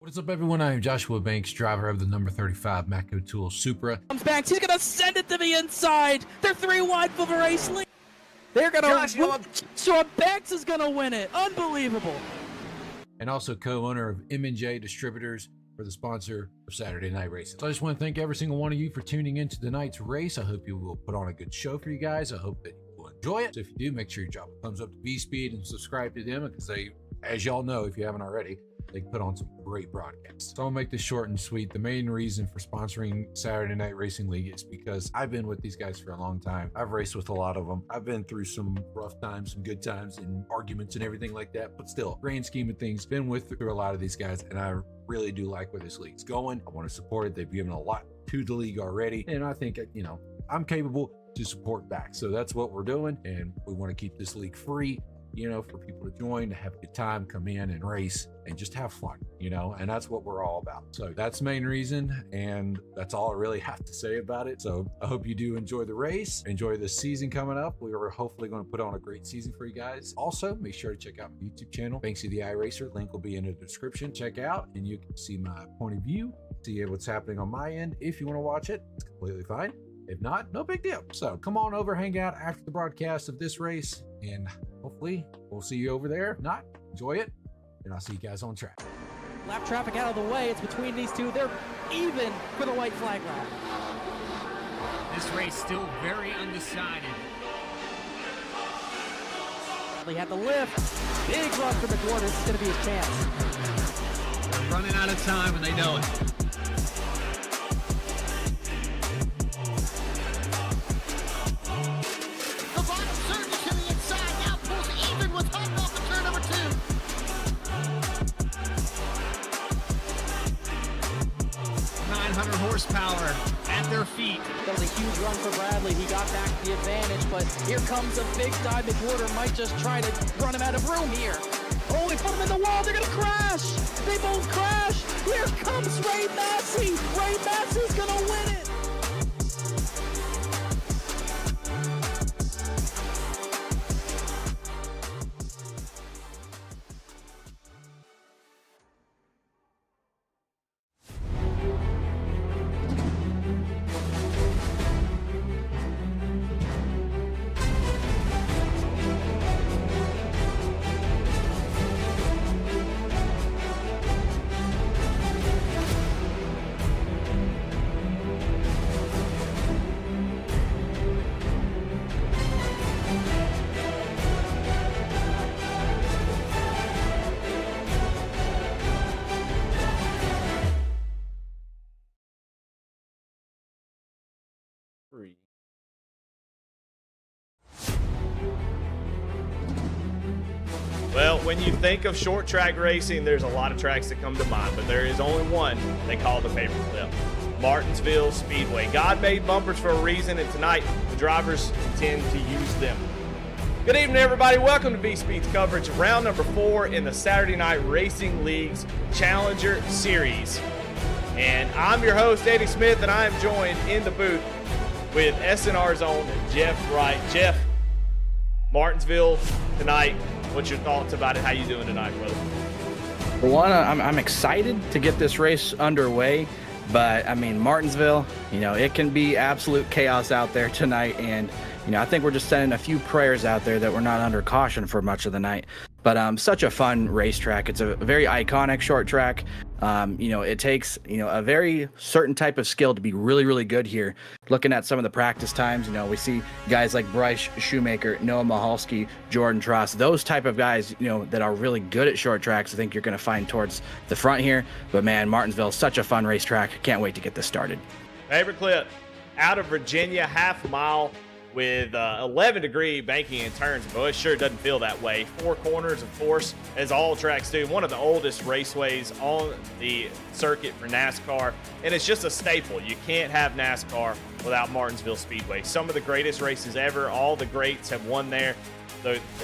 What's up, everyone? I am Joshua Banks, driver of the number 35 Mako Tool Supra. Comes back. He's gonna send it to the inside. They're 3 wide for the race lead. They're gonna. Joshua Banks is gonna win it. Unbelievable. And also co-owner of J Distributors for the sponsor of Saturday Night Racing. So I just want to thank every single one of you for tuning into tonight's race. I hope you will put on a good show for you guys. I hope that you will enjoy it. So if you do, make sure you drop a thumbs up to V-Speed and subscribe to them, because they, as y'all know, if you haven't already, they put on some great broadcasts. So I'll make this short and sweet. The main reason for sponsoring Saturday Night Racing League is because I've been with these guys for a long time. I've raced with a lot of them. I've been through some rough times, some good times, and arguments and everything like that. But still, grand scheme of things, been through a lot of these guys, and I really do like where this league's going. I want to support it. They've given a lot to the league already, and I think, you know, I'm capable to support back. So that's what we're doing, and we want to keep this league free, you know, for people to join, to have a good time, come in and race and just have fun, you know, and that's what we're all about. So that's the main reason, and that's all I really have to say about it. So I hope you do enjoy the race, enjoy the season coming up. We are hopefully going to put on a great season for you guys. Also, make sure to check out my YouTube channel, Banksy the iRacer. Link will be in the description. Check out, and you can see my point of view, see what's happening on my end. If you want to watch it, it's completely fine. If not, no big deal. So come on over, hang out after the broadcast of this race, and hopefully we'll see you over there. If not, enjoy it, and I'll see you guys on track. Lap traffic out of the way. It's between these two. They're even for the white flag lap. This race still very undecided. Bradley had the lift. Big run for McWhorter. This is going to be his chance. They're running out of time, and they know it. Horsepower at their feet. That was a huge run for Bradley. He got back the advantage, but here comes a big dive. McWhorter might just try to run him out of room here. Oh, they put him in the wall. They're going to crash. They both crash. Here comes Ray Massey. Ray Massey's going to win it. Well, when you think of short track racing, there's a lot of tracks that come to mind, but there is only one they call the Paperclip. Martinsville Speedway. God made bumpers for a reason, and tonight the drivers intend to use them. Good evening, everybody. Welcome to V-Speed's coverage of round number 4 in the Saturday Night Racing League's Challenger Series. And I'm your host, Eddie Smith, and I am joined in the booth with SNR's own Jeff Wright. Jeff, Martinsville tonight. What's your thoughts about it? How you doing tonight, brother? For one, I'm excited to get this race underway, but I mean, Martinsville, you know, it can be absolute chaos out there tonight, and you know, I think we're just sending a few prayers out there that we're not under caution for much of the night. But such a fun racetrack. It's a very iconic short track. You know, it takes, you know, a very certain type of skill to be really, really good here. Looking at some of the practice times, you know, we see guys like Bryce Shoemaker, Noah Mahalski, Jordan Tross, those type of guys, you know, that are really good at short tracks. I think you're going to find towards the front here. But man, Martinsville is such a fun racetrack. Can't wait to get this started. Paperclip out of Virginia, half a mile with 11-degree banking and turns. But it sure doesn't feel that way. 4 corners, of course, as all tracks do. One of the oldest raceways on the circuit for NASCAR, and it's just a staple. You can't have NASCAR without Martinsville Speedway. Some of the greatest races ever. All the greats have won there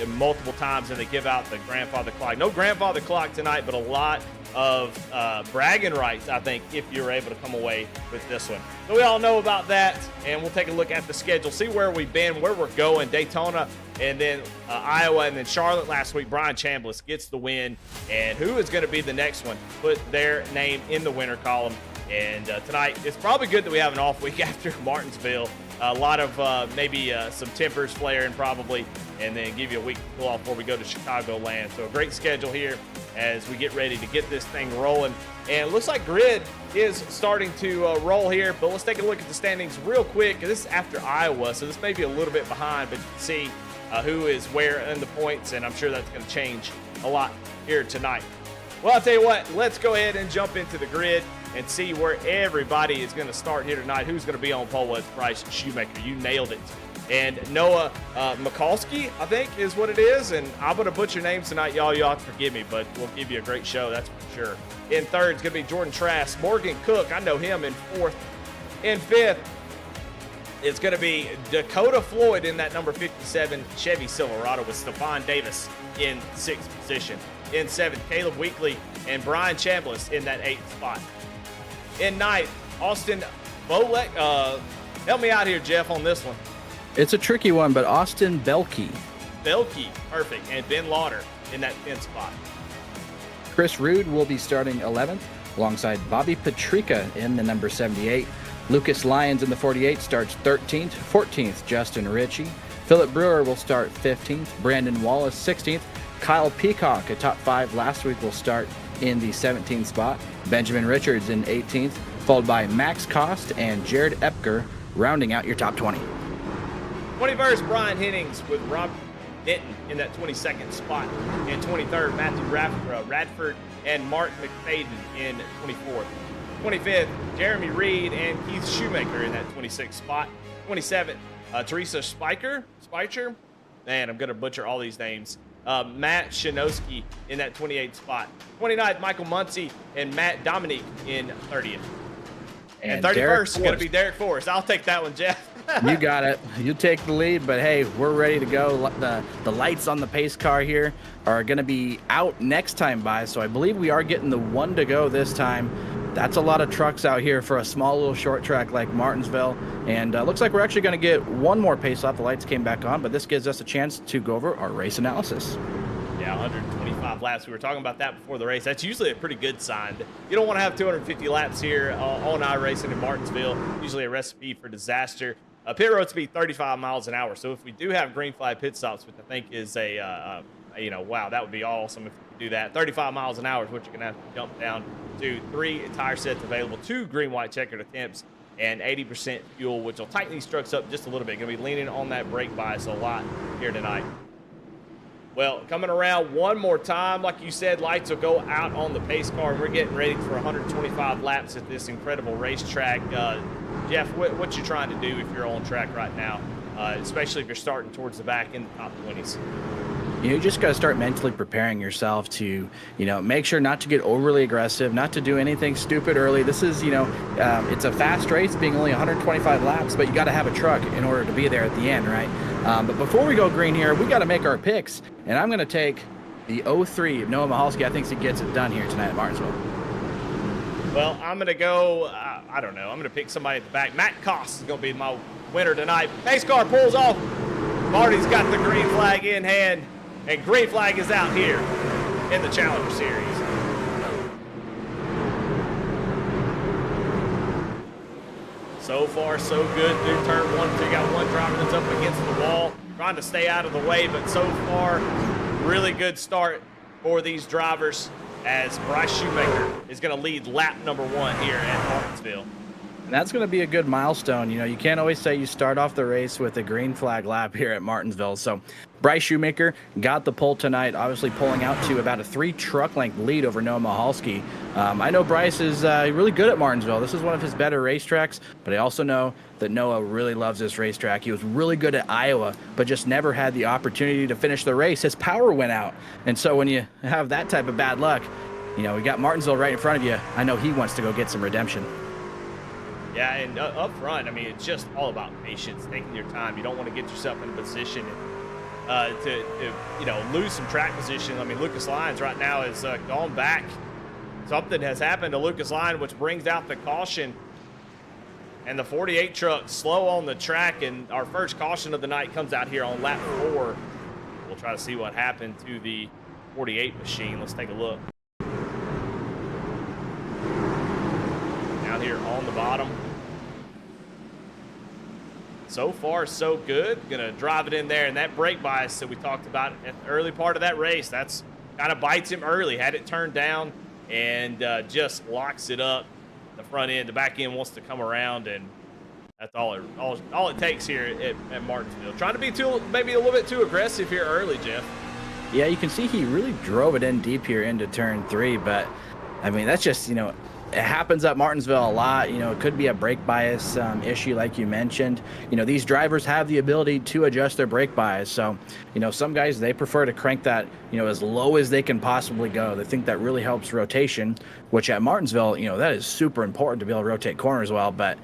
multiple times, and they give out the grandfather clock. No grandfather clock tonight, but a lot of bragging rights, I think, if you're able to come away with this one. So we all know about that, and we'll take a look at the schedule, see where we've been, where we're going. Daytona, and then Iowa, and then Charlotte last week. Brian Chambliss gets the win, and who is going to be the next one? Put their name in the winner column. And tonight, it's probably good that we have an off week after Martinsville. A lot of maybe some tempers flaring probably, and then give you a week to cool off before we go to Chicagoland. So a great schedule here as we get ready to get this thing rolling. And it looks like grid is starting to roll here, but let's take a look at the standings real quick. This is after Iowa, so this may be a little bit behind, but you can see who is where in the points, and I'm sure that's going to change a lot here tonight. Well, I'll tell you what, let's go ahead and jump into the grid and see where everybody is going to start here tonight. Who's going to be on pole? Well, it's Bryce Shoemaker. You nailed it. And Noah Mikulski, I think, is what it is. And I'm going to butcher names tonight, y'all. Y'all have to forgive me, but we'll give you a great show, that's for sure. In third, it's going to be Jordan Trask. Morgan Cook, I know him, in fourth. In fifth, it's going to be Dakota Floyd in that number 57 Chevy Silverado with Stephon Davis in sixth position. In seventh, Caleb Weekly and Brian Chambliss in that eighth spot. In ninth, Austin Bolek. Help me out here, Jeff, on this one. It's a tricky one, but Austin Belkey. Belkey, perfect. And Ben Lauder in that 10th spot. Chris Rude will be starting 11th, alongside Bobby Petrika in the number 78. Lucas Lyons in the 48 starts 13th. 14th, Justin Ritchie. Philip Brewer will start 15th. Brandon Wallace 16th. Kyle Peacock, a top 5 last week, will start in the 17th spot. Benjamin Richards in 18th, followed by Max Cost and Jared Epker, rounding out your top 20. 21st, Brian Hennings with Rob Denton in that 22nd spot. And 23rd, Matthew Radford and Mark McFadden in 24th. 25th, Jeremy Reed and Keith Shoemaker in that 26th spot. 27th, Teresa Spicher. Man, I'm going to butcher all these names. Matt Shinowski in that 28th spot. 29th, Michael Muncie and Matt Dominique in 30th. And 31st is going to be Derek Forrest. I'll take that one, Jeff. You got it. You take the lead, but hey, we're ready to go. The lights on the pace car here are going to be out next time by, so I believe we are getting the one to go this time. That's a lot of trucks out here for a small little short track like Martinsville, and looks like we're actually going to get one more pace off. The lights came back on, but this gives us a chance to go over our race analysis. Yeah, 125 laps. We were talking about that before the race. That's usually a pretty good sign. You don't want to have 250 laps here on iRacing in Martinsville. Usually a recipe for disaster. Pit road speed 35 miles an hour. So if we do have green flag pit stops, which I think is wow, that would be awesome if we could do that. 35 miles an hour is what you're going to have to jump down to. 3 tire sets available, 2 green, white checkered attempts, and 80% fuel, which will tighten these trucks up just a little bit. Going to be leaning on that brake bias a lot here tonight. Well, coming around one more time, like you said, lights will go out on the pace car, and we're getting ready for 125 laps at this incredible racetrack. Jeff, what you trying to do if you're on track right now, especially if you're starting towards the back in the top 20s? You just got to start mentally preparing yourself to, make sure not to get overly aggressive, not to do anything stupid early. This is, it's a fast race, being only 125 laps, but you got to have a truck in order to be there at the end, right? But before we go green here, we got to make our picks, and I'm going to take the 03 of Noah Mikulski. I think he gets it done here tonight at Martinsville. Well, I'm going to go, I don't know. I'm going to pick somebody at the back. Matt Koss is going to be my winner tonight. Pace car pulls off. Marty's got the green flag in hand. And green flag is out here in the Challenger Series. So far, so good through turn 1. So you got one driver that's up against the wall, trying to stay out of the way. But so far, really good start for these drivers as Bryce Shoemaker is going to lead lap number 1 here at Martinsville. And that's going to be a good milestone. You can't always say you start off the race with a green flag lap here at Martinsville. So Bryce Shoemaker got the pole tonight, obviously pulling out to about a 3 truck length lead over Noah Mikulski. I know Bryce is really good at Martinsville. This is one of his better racetracks, but I also know that Noah really loves this racetrack. He was really good at Iowa, but just never had the opportunity to finish the race. His power went out. And so when you have that type of bad luck, we got Martinsville right in front of you. I know he wants to go get some redemption. Yeah, and up front, it's just all about patience, taking your time. You don't want to get yourself in a position to lose some track position. Lucas Lyons right now has gone back something has happened to Lucas Line, which brings out the caution. And the 48 truck slow on the track, and our first caution of the night comes out here on lap 4. We'll try to see what happened to the 48 machine. Let's take a look. Down here on the bottom. So far, so good. Gonna drive it in there, and that brake bias that we talked about at the early part of that race, that's kind of bites him early. Had it turned down and just locks it up. The front end, the back end wants to come around, and that's all it takes here at Martinsville. Trying to be maybe a little bit too aggressive here early, Jeff. Yeah, you can see he really drove it in deep here into turn 3, but I mean, that's just, you know, it happens at Martinsville a lot. You know, it could be a brake bias issue like you mentioned. You know, these drivers have the ability to adjust their brake bias. So, you know, some guys, they prefer to crank that, you know, as low as they can possibly go. They think that really helps rotation, which at Martinsville, you know, that is super important to be able to rotate corners well. But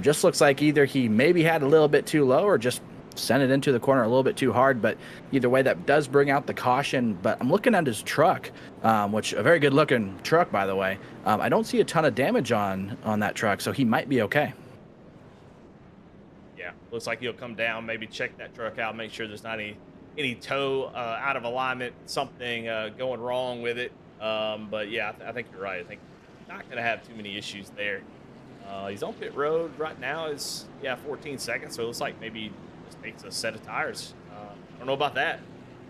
just looks like either he maybe had a little bit too low or just sent it into the corner a little bit too hard. But either way, that does bring out the caution. But I'm looking at his truck, which a very good looking truck, by the way. I don't see a ton of damage on that truck, so he might be okay. Yeah, looks like he'll come down, maybe check that truck out, make sure there's not any toe out of alignment, something going wrong with it. But yeah, I think you're right. I think not going to have too many issues there. He's on pit road right now. Is 14 seconds, so it looks like maybe just takes a set of tires. I don't know about that.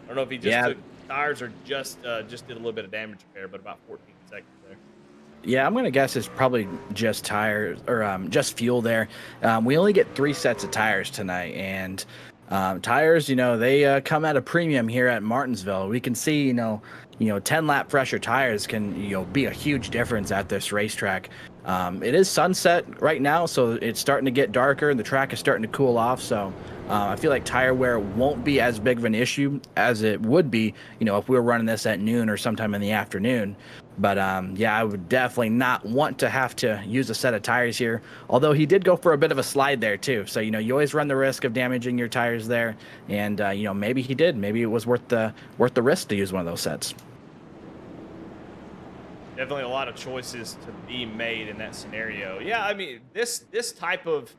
I don't know if he just took tires or just did a little bit of damage repair, but about 14 seconds there. Yeah, I'm going to guess it's probably just tires or just fuel there. We only get 3 sets of tires tonight, and tires, you know, they come at a premium here at Martinsville. We can see, you know, 10 lap fresher tires can, you know, be a huge difference at this racetrack. It is sunset right now, so it's starting to get darker and the track is starting to cool off. So I feel like tire wear won't be as big of an issue as it would be, you know, if we were running this at noon or sometime in the afternoon. But yeah, I would definitely not want to have to use a set of tires here. Although he did go for a bit of a slide there too. So, you know, you always run the risk of damaging your tires there. And, you know, maybe he did. Maybe it was worth the risk to use one of those sets. Definitely a lot of choices to be made in that scenario. Yeah, I mean, this type of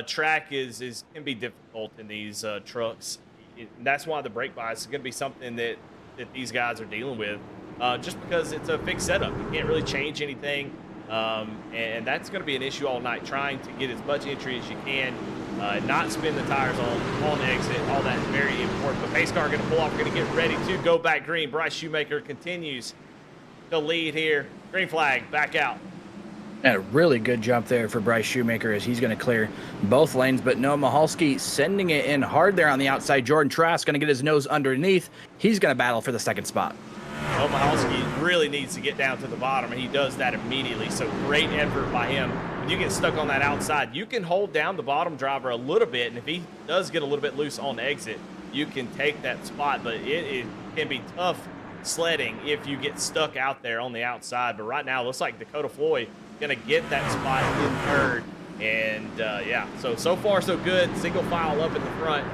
track can be difficult in these trucks. And that's why the brake bias is going to be something that these guys are dealing with, just because it's a fixed setup. You can't really change anything, and that's going to be an issue all night, trying to get as much entry as you can, not spin the tires on exit. All that is very important. But pace car going to pull off, going to get ready to go back green. Bryce Shoemaker continues the lead here. Green flag, back out. And a really good jump there for Bryce Shoemaker as he's going to clear both lanes. But no, Mahalski sending it in hard there on the outside. Jordan Trask going to get his nose underneath. He's going to battle for the second spot. Well, Mahalski really needs to get down to the bottom, and he does that immediately. So great effort by him. When you get stuck on that outside, you can hold down the bottom driver a little bit, and if he does get a little bit loose on exit, you can take that spot. But it can be tough sledding if you get stuck out there on the outside. But right now it looks like Dakota Floyd gonna get that spot in third. And yeah, so far so good. Single file up in the front.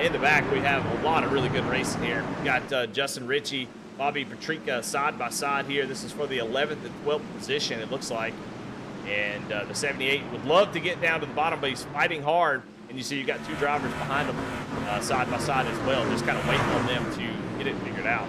In the back we have a lot of really good racing here. We got Justin Ritchie, Bobby Patrica side by side here. This is for the 11th and 12th position, it looks like. And the 78 would love to get down to the bottom, but he's fighting hard. And you see you got 2 drivers behind him side by side as well, just kind of waiting on them to get it figured out.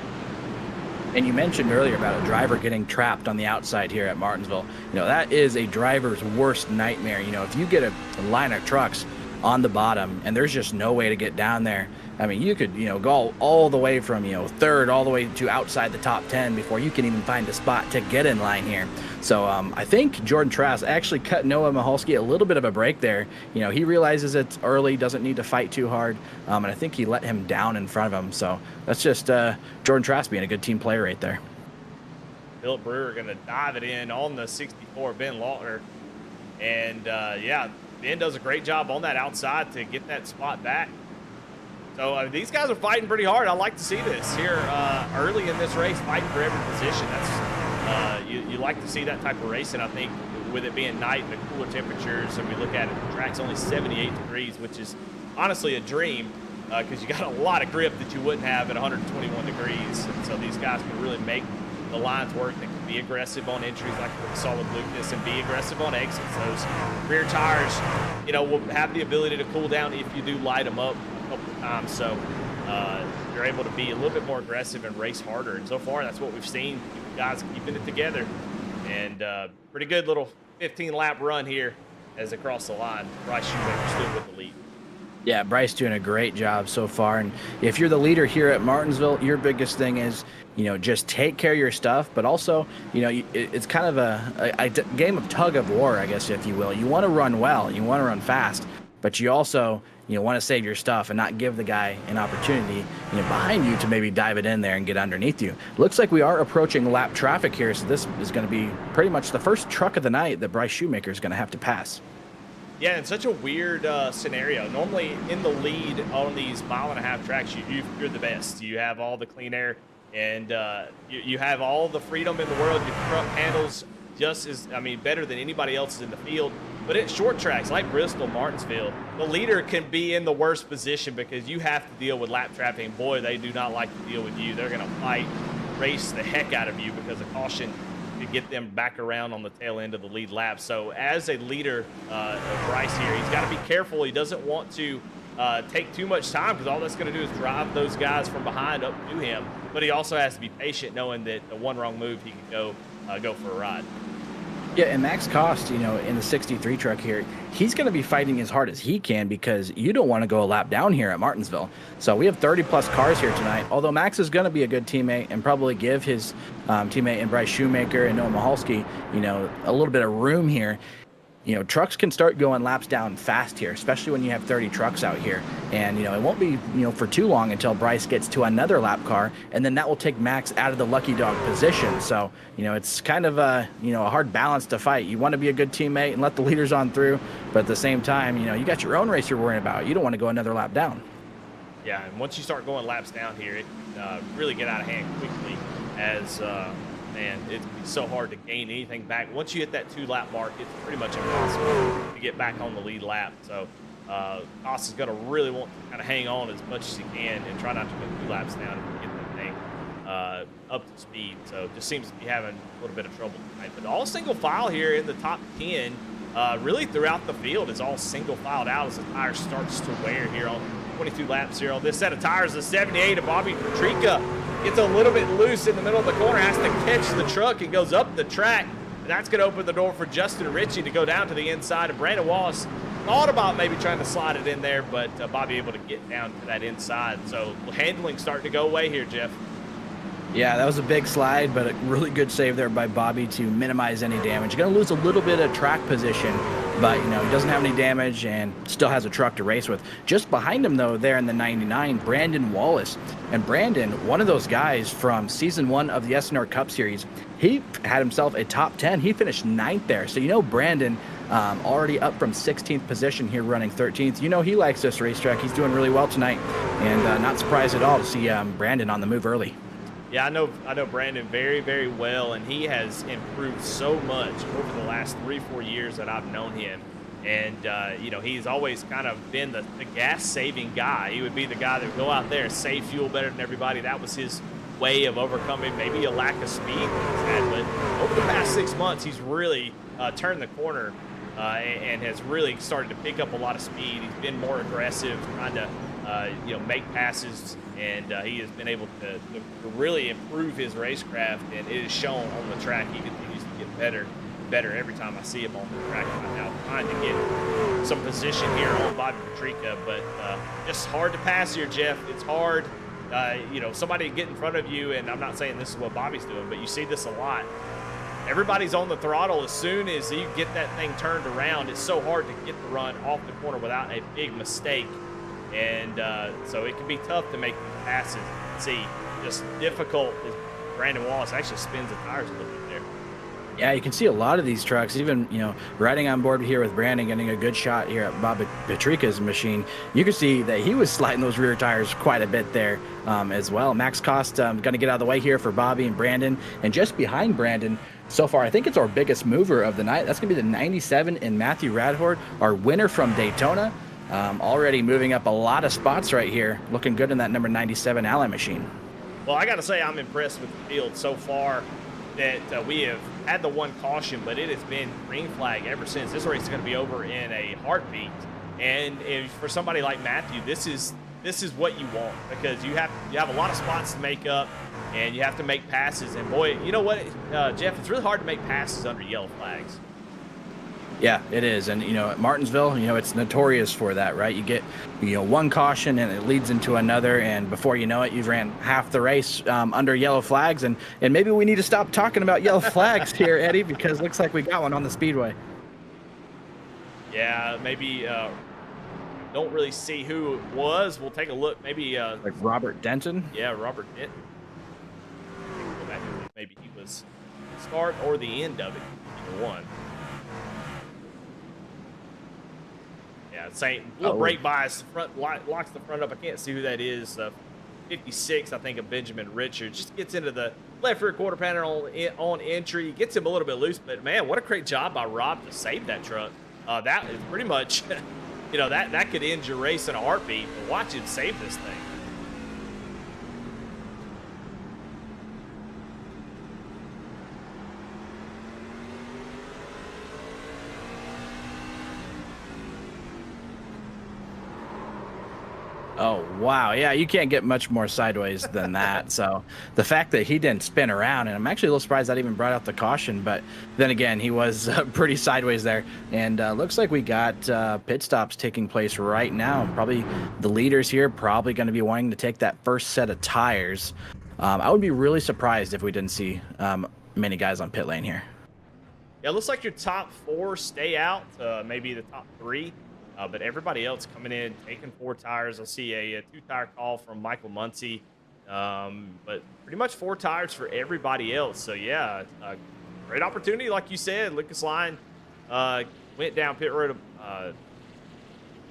And you mentioned earlier about a driver getting trapped on the outside here at Martinsville. You know, that is a driver's worst nightmare. You know, if you get a line of trucks on the bottom and there's just no way to get down there, I mean, you could, you know, go all the way from, you know, third all the way to outside the top 10 before you can even find a spot to get in line here. So I think Jordan Trask actually cut Noah Mahalski a little bit of a break there. You know, he realizes it's early, doesn't need to fight too hard, and I think he let him down in front of him. So that's just Jordan Trask being a good team player right there. Philip Brewer going to dive it in on the 64, Ben Lautner. And yeah, Ben does a great job on that outside to get that spot back. So these guys are fighting pretty hard. I like to see this here early in this race, fighting for every position. That's you like to see that type of racing. I think with it being night and the cooler temperatures, and we look at it, the track's only 78 degrees, which is honestly a dream because you got a lot of grip that you wouldn't have at 121 degrees. And so these guys can really make the lines work, they can be aggressive on entries like we saw with Lucas and be aggressive on exits. Those rear tires, will have the ability to cool down if you do light them up a couple of times. So you're able to be a little bit more aggressive and race harder. And so far, that's what we've seen. Guys keeping it together. And pretty good little 15-lap run here as they cross the line. Bryce Shoemaker stood with the lead. Yeah, Bryce doing a great job so far. And if you're the leader here at Martinsville, your biggest thing is, just take care of your stuff. But also, it's kind of a game of tug of war, I guess, if you will. You want to run well, you want to run fast, but you also, want to save your stuff and not give the guy an opportunity, behind you to maybe dive it in there and get underneath you. Looks like we are approaching lap traffic here, so this is going to be pretty much the first truck of the night that Bryce Shoemaker is going to have to pass. Yeah, it's such a weird scenario. Normally in the lead on these mile-and-a-half tracks, you're the best. You have all the clean air, and you have all the freedom in the world. Your front handles just as, better than anybody else in the field. But at short tracks like Bristol, Martinsville, the leader can be in the worst position because you have to deal with lap traffic. And boy, they do not like to deal with you. They're going to fight, race the heck out of you because of caution to get them back around on the tail end of the lead lap. So as a leader of Bryce here, he's got to be careful. He doesn't want to take too much time because all that's going to do is drive those guys from behind up to him. But he also has to be patient, knowing that the one wrong move, he can go for a ride. Yeah, and Max Cost, in the 63 truck here, he's going to be fighting as hard as he can because you don't want to go a lap down here at Martinsville. So we have 30-plus cars here tonight, although Max is going to be a good teammate and probably give his teammate in Bryce Shoemaker and Noah Mahalski, a little bit of room here. Trucks can start going laps down fast here, especially when you have 30 trucks out here. And, it won't be, for too long until Bryce gets to another lap car, and then that will take Max out of the lucky dog position. So, it's kind of a hard balance to fight. You want to be a good teammate and let the leaders on through, but at the same time, you got your own race you're worrying about. You don't want to go another lap down. Yeah, and once you start going laps down here, it really get out of hand quickly as man, it's so hard to gain anything back. Once you hit that 2-lap mark, it's pretty much impossible to get back on the lead lap. So Koss is going to really want to kind of hang on as much as he can and try not to go 2 laps down and get that thing up to speed. So just seems to be having a little bit of trouble tonight. But all single file here in the top 10, really throughout the field, is all single filed out as the tire starts to wear here on 22 laps here on this set of tires. The 78 of Bobby Petrika gets a little bit loose in the middle of the corner, has to catch the truck and goes up the track. And that's going to open the door for Justin Ritchie to go down to the inside. And Brandon Wallace thought about maybe trying to slide it in there, but Bobby able to get down to that inside. So handling starting to go away here, Jeff. Yeah, that was a big slide, but a really good save there by Bobby to minimize any damage. You're going to lose a little bit of track position, but, he doesn't have any damage and still has a truck to race with. Just behind him, though, there in the 99, Brandon Wallace. And Brandon, one of those guys from Season 1 of the SNR Cup Series, he had himself a top 10. He finished 9th there. So, Brandon already up from 16th position here running 13th. He likes this racetrack. He's doing really well tonight, and not surprised at all to see Brandon on the move early. Yeah, I know Brandon very, very well, and he has improved so much over the last 3-4 years that I've known him. And, he's always kind of been the gas-saving guy. He would be the guy that would go out there and save fuel better than everybody. That was his way of overcoming maybe a lack of speed that he's had. But over the past 6 months, he's really turned the corner and has really started to pick up a lot of speed. He's been more aggressive, trying to make passes, and he has been able to really improve his racecraft, and it is shown on the track. He continues to get better every time I see him on the track right now, trying to get some position here on Bobby Petrika, but just hard to pass here, Jeff. It's hard. Somebody get in front of you, and I'm not saying this is what Bobby's doing, but you see this a lot. Everybody's on the throttle as soon as you get that thing turned around. It's so hard to get the run off the corner without a big mistake. And so it can be tough to make these passes. See, just difficult as Brandon Wallace actually spins the tires a little bit there. Yeah, you can see a lot of these trucks, even, riding on board here with Brandon, getting a good shot here at Bob Petrika's machine. You can see that he was sliding those rear tires quite a bit there as well. Max Cost going to get out of the way here for Bobby and Brandon. And just behind Brandon, so far, I think it's our biggest mover of the night. That's going to be the 97 in Matthew Radhord, our winner from Daytona. Already moving up a lot of spots right here. Looking good in that number 97 Ally machine. Well, I got to say I'm impressed with the field so far. that we have had the one caution, but it has been green flag ever since. This race is going to be over in a heartbeat. And for somebody like Matthew, this is what you want, because you have a lot of spots to make up, and you have to make passes. And boy, you know what, Jeff, it's really hard to make passes under yellow flags. Yeah, it is. And, at Martinsville, it's notorious for that, right? You get, one caution and it leads into another. And before you know it, you've ran half the race under yellow flags. And maybe we need to stop talking about yellow flags here, Eddie, because it looks like we got one on the speedway. Yeah, maybe don't really see who it was. We'll take a look. Maybe like Robert Denton? Yeah, Robert Denton. Go back and look. Maybe he was the start or the end of it. Either one. Yeah, same little brake bias, front locks the front up. I can't see who that is. 56, I think, of Benjamin Richards. Just gets into the left rear quarter panel on entry. Gets him a little bit loose, but man, what a great job by Rob to save that truck. That is pretty much, that could end your race in a heartbeat. But watch him save this thing. Oh, wow. Yeah, you can't get much more sideways than that. So the fact that he didn't spin around, and I'm actually a little surprised that even brought out the caution, but then again, he was pretty sideways there. And looks like we got pit stops taking place right now. Probably the leaders here probably going to be wanting to take that first set of tires. I would be really surprised if we didn't see many guys on pit lane here. Yeah, it looks like your top 4 stay out, maybe the top 3. But everybody else coming in, taking 4 tires. I'll see a 2-tire call from Michael Muncie. But pretty much 4 tires for everybody else. So, yeah, great opportunity. Like you said, Lucas Lyon went down pit road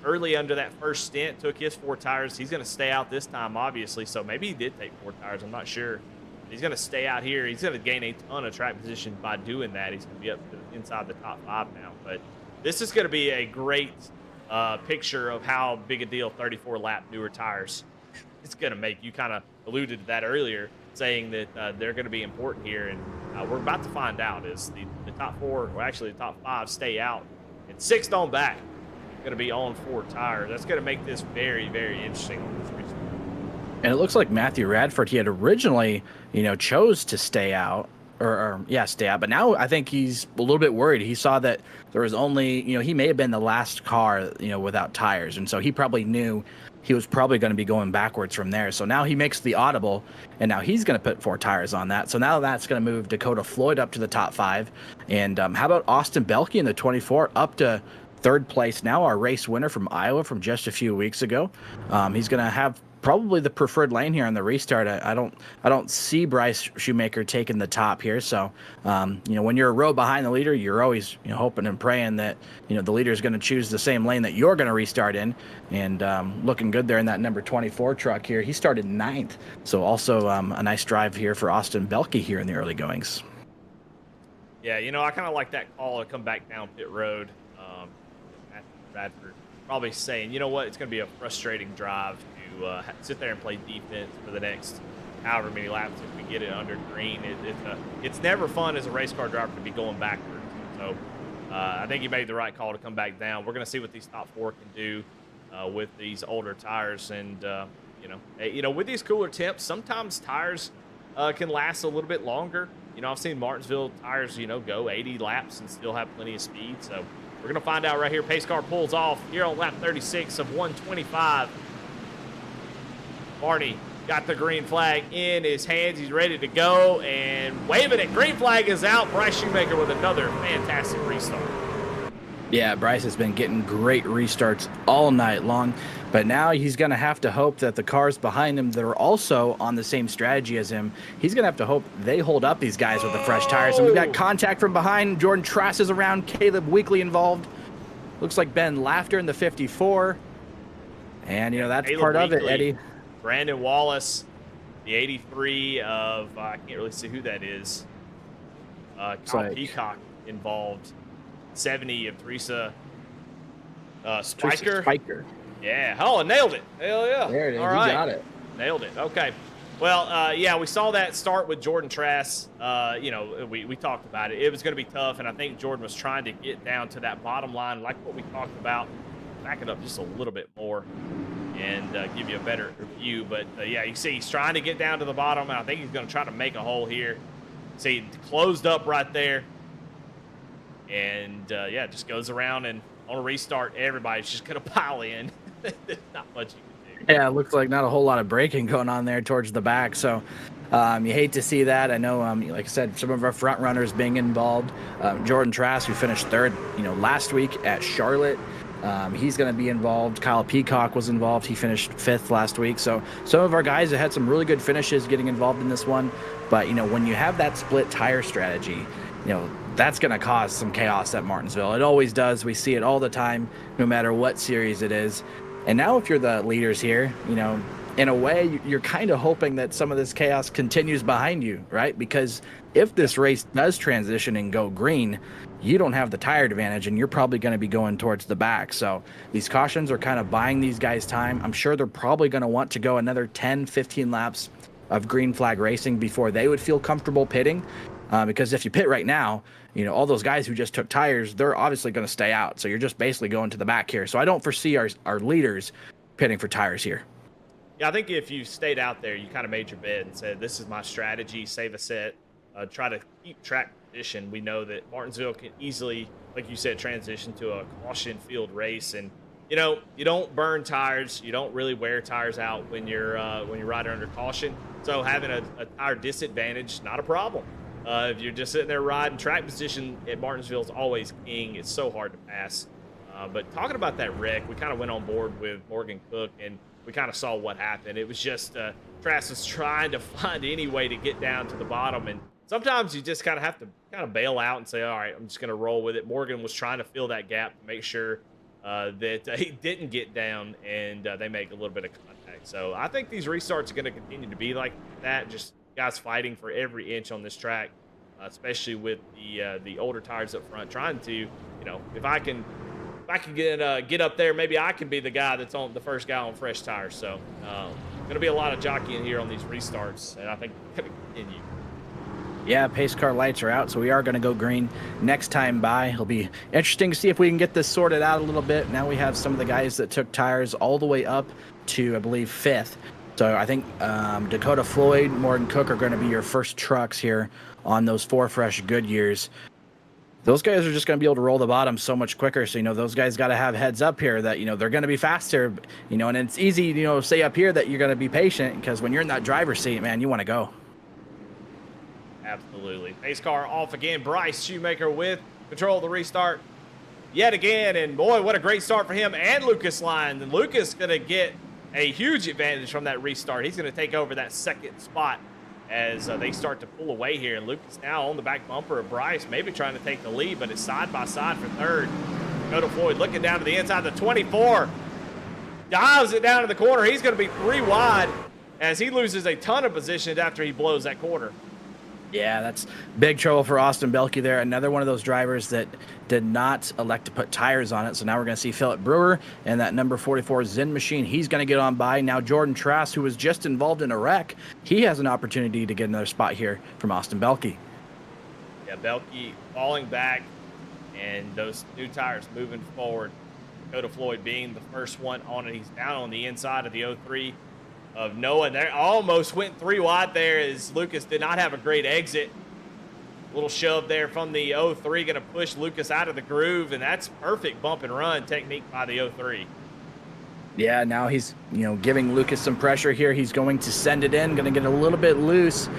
early under that first stint, took his 4 tires. He's going to stay out this time, obviously. So maybe he did take 4 tires. I'm not sure. He's going to stay out here. He's going to gain a ton of track position by doing that. He's going to be up to inside the top 5 now. But this is going to be a great picture of how big a deal 34 lap newer tires it's going to make. You kind of alluded to that earlier, saying that they're going to be important here, and we're about to find out as the top 4, or actually the top 5, stay out, and 6 on back going to be on 4 tires. That's going to make this very, very interesting on this race. And it looks like Matthew Radford, he had originally, chose to stay out. Stay out. But now I think he's a little bit worried. He saw that there was only, he may have been the last car, without tires. And so he probably knew he was probably going to be going backwards from there. So now he makes the audible, and now he's going to put 4 tires on that. So now that's going to move Dakota Floyd up to the top 5. And how about Austin Belke in the 24 up to 3rd place now, our race winner from Iowa from just a few weeks ago. He's going to have probably the preferred lane here on the restart. I don't see Bryce Shoemaker taking the top here. So, when you're a row behind the leader, you're always hoping and praying that the leader is going to choose the same lane that you're going to restart in. And looking good there in that number 24 truck here. He started 9th. So also a nice drive here for Austin Belke here in the early goings. Yeah, I kind of like that call to come back down pit road. Matthew Radford probably saying, it's going to be a frustrating drive to sit there and play defense for the next however many laps if we get it under green. It's never fun as a race car driver to be going backwards. So I think he made the right call to come back down. We're going to see what these top 4 can do with these older tires. And, with these cooler temps, sometimes tires can last a little bit longer. I've seen Martinsville tires, go 80 laps and still have plenty of speed. So we're going to find out right here. Pace car pulls off here on lap 36 of 125. Barney got the green flag in his hands. He's ready to go and waving it. Green flag is out. Bryce Shoemaker with another fantastic restart. Yeah, Bryce has been getting great restarts all night long, but now he's going to have to hope that the cars behind him that are also on the same strategy as him, he's going to have to hope they hold up these guys with the fresh tires. And we've got contact from behind. Jordan Trass is around. Caleb Weekly involved. Looks like Ben Laughter in the 54. And, that's Caleb part Weekly, of it, Eddie. Brandon Wallace, the 83 of, I can't really see who that is. Kyle Peacock involved. 70 of Teresa Spiker. Spiker. Yeah. Oh, nailed it. Hell yeah. There it is. All You right. got it. Nailed it. Okay. Well, yeah, we saw that start with Jordan Trask. You know, we talked about it. It was going to be tough, and I think Jordan was trying to get down to that bottom line, like what we talked about. Back it up just a little bit more and give you a better view. But, yeah, you see he's trying to get down to the bottom, and I think he's going to try to make a hole here. See, closed up right there. And, yeah, just goes around, and on a restart, everybody's just going to pile in. There's not much you can do. Yeah, it looks like not a whole lot of braking going on there towards the back. So you hate to see that. I know, like I said, some of our front runners being involved. Jordan Trask, who finished third, last week at Charlotte. He's going to be involved. Kyle Peacock was involved. He finished fifth last week. So some of our guys that had some really good finishes getting involved in this one. But, when you have that split tire strategy, that's going to cause some chaos at Martinsville. It always does. We see it all the time, no matter what series it is. And now if you're the leaders here, in a way, you're kind of hoping that some of this chaos continues behind you, right? Because if this race does transition and go green, you don't have the tire advantage, and you're probably going to be going towards the back. So these cautions are kind of buying these guys time. I'm sure they're probably going to want to go another 10, 15 laps of green flag racing before they would feel comfortable pitting. Because if you pit right now, all those guys who just took tires, they're obviously going to stay out. So you're just basically going to the back here. So I don't foresee our leaders pitting for tires here. Yeah, I think if you stayed out there, you kind of made your bed and said, this is my strategy, save a set, try to keep track position. We know that Martinsville can easily, like you said, transition to a caution field race. And, you don't burn tires. You don't really wear tires out when you're riding under caution. So having a tire disadvantage, not a problem. If you're just sitting there riding, track position at Martinsville is always king. It's so hard to pass. But talking about that wreck, we kind of went on board with Morgan Cook, and we kind of saw what happened. It was just Trask was trying to find any way to get down to the bottom, and sometimes you just kind of have to kind of bail out and say, all right, I'm just going to roll with it. Morgan was trying to fill that gap to make sure that he didn't get down, and they make a little bit of contact. So I think these restarts are going to continue to be like that, just guys fighting for every inch on this track, especially with the older tires up front, trying to, if I can get up there, maybe I can be the guy that's on the first guy on fresh tires. So going to be a lot of jockeying here on these restarts, and I think it's going to continue. Yeah, pace car lights are out, so we are going to go green next time by. It'll be interesting to see if we can get this sorted out a little bit. Now we have some of the guys that took tires all the way up to, I believe, fifth. So I think Dakota Floyd, Morgan Cook are going to be your first trucks here on those 4 fresh Goodyears. Those guys are just going to be able to roll the bottom so much quicker. So, those guys got to have heads up here that, they're going to be faster, and it's easy, to say up here that you're going to be patient, because when you're in that driver's seat, man, you want to go. Absolutely. Pace car off again. Bryce Shoemaker with control of the restart yet again. And boy, what a great start for him and Lucas Lyons. And Lucas going to get a huge advantage from that restart. He's going to take over that second spot as they start to pull away here. And Lucas now on the back bumper of Bryce, maybe trying to take the lead, but it's side by side for third. Dakota Floyd looking down to the inside of the 24. Dives it down to the corner. He's going to be 3 wide as he loses a ton of positions after he blows that corner. Yeah, that's big trouble for Austin Belke there. Another one of those drivers that did not elect to put tires on it. So now we're going to see Philip Brewer and that number 44 Zen machine. He's going to get on by. Now Jordan Trask, who was just involved in a wreck, he has an opportunity to get another spot here from Austin Belke. Yeah, Belke falling back and those new tires moving forward. Dakota Floyd being the first one on it. He's down on the inside of the 03 of Noah. And they almost went 3 wide there as Lucas did not have a great exit. A little shove there from the 03, going to push Lucas out of the groove, and that's perfect bump and run technique by the 03. Yeah, now he's, giving Lucas some pressure here. He's going to send it in, going to get a little bit loose,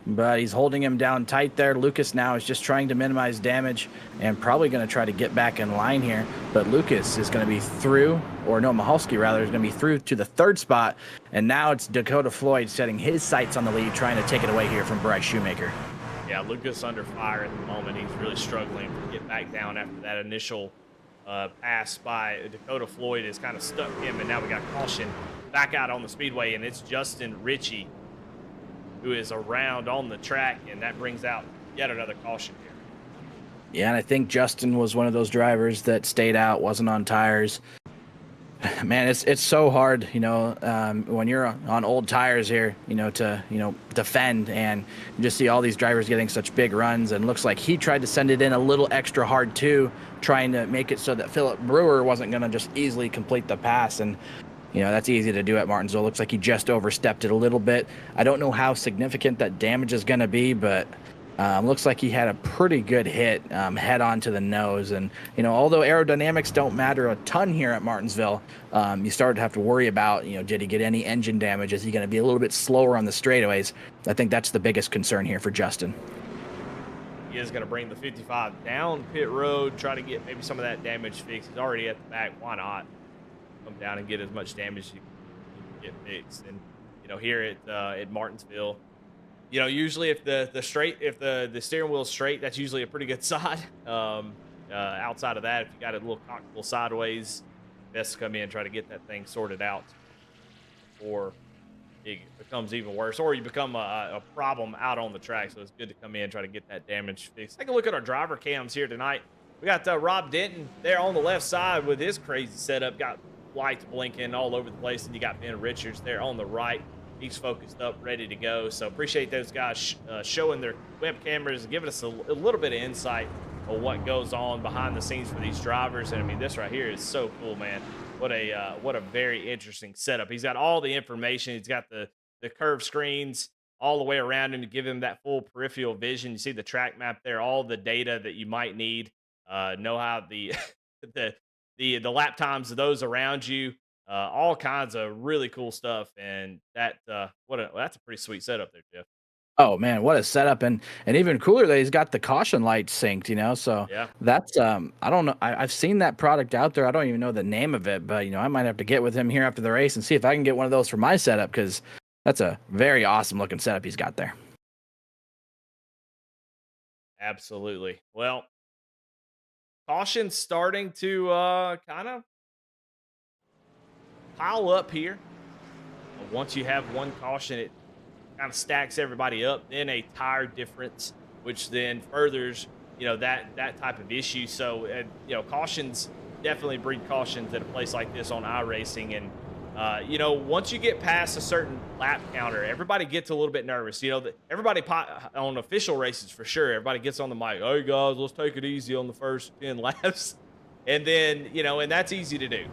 but he's holding him down tight there. Lucas now is just trying to minimize damage and probably going to try to get back in line here. But Lucas is going to be through, or no, Mahalski rather, is going to be through to the 3rd spot. And now it's Dakota Floyd setting his sights on the lead, trying to take it away here from Bryce Shoemaker. Yeah, Lucas under fire at the moment. He's really struggling to get back down after that initial pass by Dakota Floyd has kind of stuck him. And now we got caution back out on the speedway, and it's Justin Ritchie who is around on the track, and that brings out yet another caution here. Yeah, and I think Justin was one of those drivers that stayed out, wasn't on tires. Man, it's so hard, when you're on old tires here, to defend, and you just see all these drivers getting such big runs, and looks like he tried to send it in a little extra hard too, trying to make it so that Philip Brewer wasn't going to just easily complete the pass. And that's easy to do at Martinsville. Looks like he just overstepped it a little bit. I don't know how significant that damage is going to be, but looks like he had a pretty good hit head on to the nose. And, although aerodynamics don't matter a ton here at Martinsville, you start to have to worry about, did he get any engine damage? Is he going to be a little bit slower on the straightaways? I think that's the biggest concern here for Justin. He is going to bring the 55 down pit road, try to get maybe some of that damage fixed. He's already at the back. Why not come down and get as much damage as you can get fixed? And, here at Martinsville, usually if the steering wheel is straight, that's usually a pretty good sign. Outside of that, if you got it a little cockable sideways, best to come in and try to get that thing sorted out, or it becomes even worse, or you become a problem out on the track. So it's good to come in and try to get that damage fixed. Take a look at our driver cams here tonight. We got Rob Denton there on the left side with his crazy setup. Got lights blinking all over the place, and you got Ben Richards there on the right. He's focused up, ready to go. So appreciate those guys showing their web cameras and giving us a little bit of insight on what goes on behind the scenes for these drivers. And I mean, this right here is so cool, man. What a very interesting setup. He's got all the information. He's got the curved screens all the way around him to give him that full peripheral vision. You see the track map there, all the data that you might need. Know how the the lap times of those around you. All kinds of really cool stuff, and that's a pretty sweet setup there, Jeff. Oh man, what a setup. And even cooler that he's got the caution lights synced, so Yeah. that's I don't know, I've seen that product out there. I don't even know the name of it, but I might have to get with him here after the race and see if I can get one of those for my setup, because that's a very awesome looking setup he's got there. Absolutely. Well, caution's starting to kind of pile up here. Once you have one caution, it kind of stacks everybody up. Then a tire difference, which then furthers, that type of issue. So, cautions definitely breed cautions at a place like this on iRacing. And, once you get past a certain lap counter, everybody gets a little bit nervous. Everybody on official races for sure, everybody gets on the mic. Hey guys, let's take it easy on the first 10 laps. And then, and that's easy to do.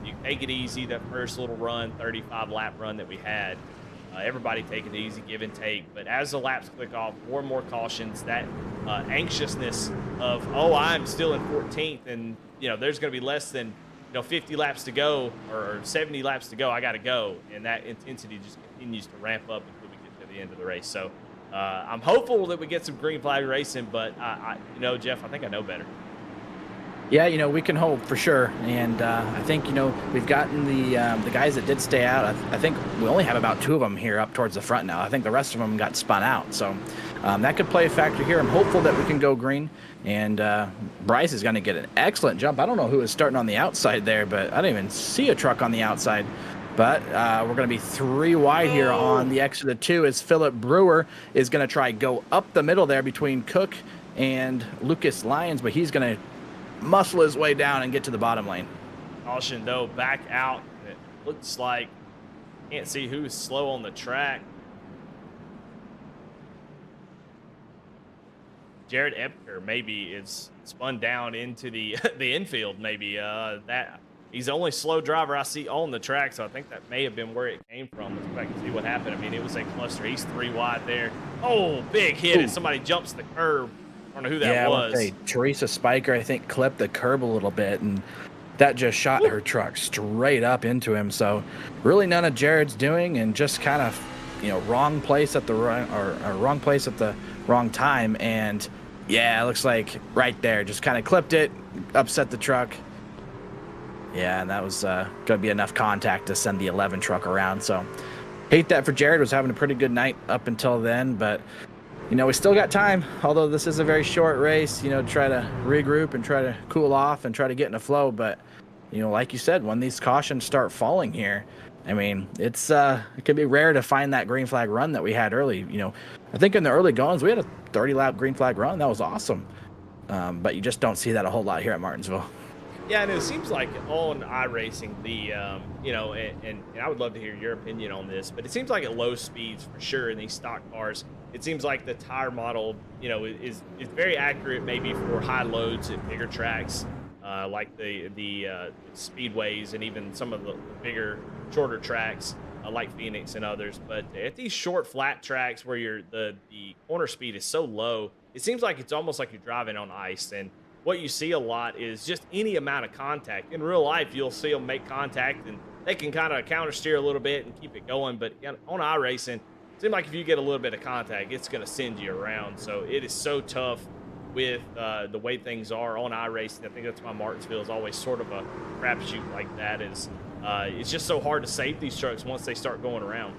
You take it easy, that first little run, 35 lap run that we had. Everybody take it easy, give and take. But as the laps click off, more and more cautions, that anxiousness of, I'm still in 14th, and, there's going to be less than, 50 laps to go or 70 laps to go. I got to go. And that intensity just continues to ramp up until we get to the end of the race. So I'm hopeful that we get some green flag racing, but, Jeff, I think I know better. Yeah, we can hope for sure. And I think, we've gotten the guys that did stay out. I think we only have about 2 of them here up towards the front now. I think the rest of them got spun out. So that could play a factor here. I'm hopeful that we can go green. And Bryce is going to get an excellent jump. I don't know who is starting on the outside there, but I didn't even see a truck on the outside. But we're going to be 3 wide here on the exit of 2 as Philip Brewer is going to try go up the middle there between Cook and Lucas Lyons, but he's going to muscle his way down and get to the bottom lane. Caution, though, back out. It looks like, can't see who's slow on the track. Jared Epker maybe is spun down into the infield. Maybe that he's the only slow driver I see on the track, so I think that may have been where it came from. Let's go back and see what happened. I mean, it was a cluster. He's 3 wide there. Oh, big hit as somebody jumps the curb. I don't know who that was. Teresa Spiker, I think, clipped the curb a little bit, and that just shot her truck straight up into him. So really none of Jared's doing, and just kind of, wrong place at the wrong place at the wrong time. And yeah, it looks like right there, just kind of clipped it, upset the truck. Yeah, and that was going to be enough contact to send the 11 truck around. So hate that for Jared. Was having a pretty good night up until then, but we still got time, although this is a very short race, try to regroup and try to cool off and try to get in a flow. But, like you said, when these cautions start falling here, I mean, it could be rare to find that green flag run that we had early. I think in the early goings, we had a 30-lap green flag run. That was awesome. But you just don't see that a whole lot here at Martinsville. Yeah, and it seems like on iRacing, you know, and I would love to hear your opinion on this, but it seems like at low speeds for sure in these stock cars, it seems like the tire model, you know, is very accurate maybe for high loads at bigger tracks, like the speedways and even some of the bigger, shorter tracks like Phoenix and others. But at these short, flat tracks where the corner speed is so low, it seems like it's almost like you're driving on ice. And what you see a lot is just any amount of contact. In real life, you'll see them make contact and they can kind of counter steer a little bit and keep it going. But on iRacing, it seems like if you get a little bit of contact, it's going to send you around. So it is so tough with the way things are on iRacing. I think that's why Martinsville is always sort of a crapshoot like that. It's just so hard to save these trucks once they start going around.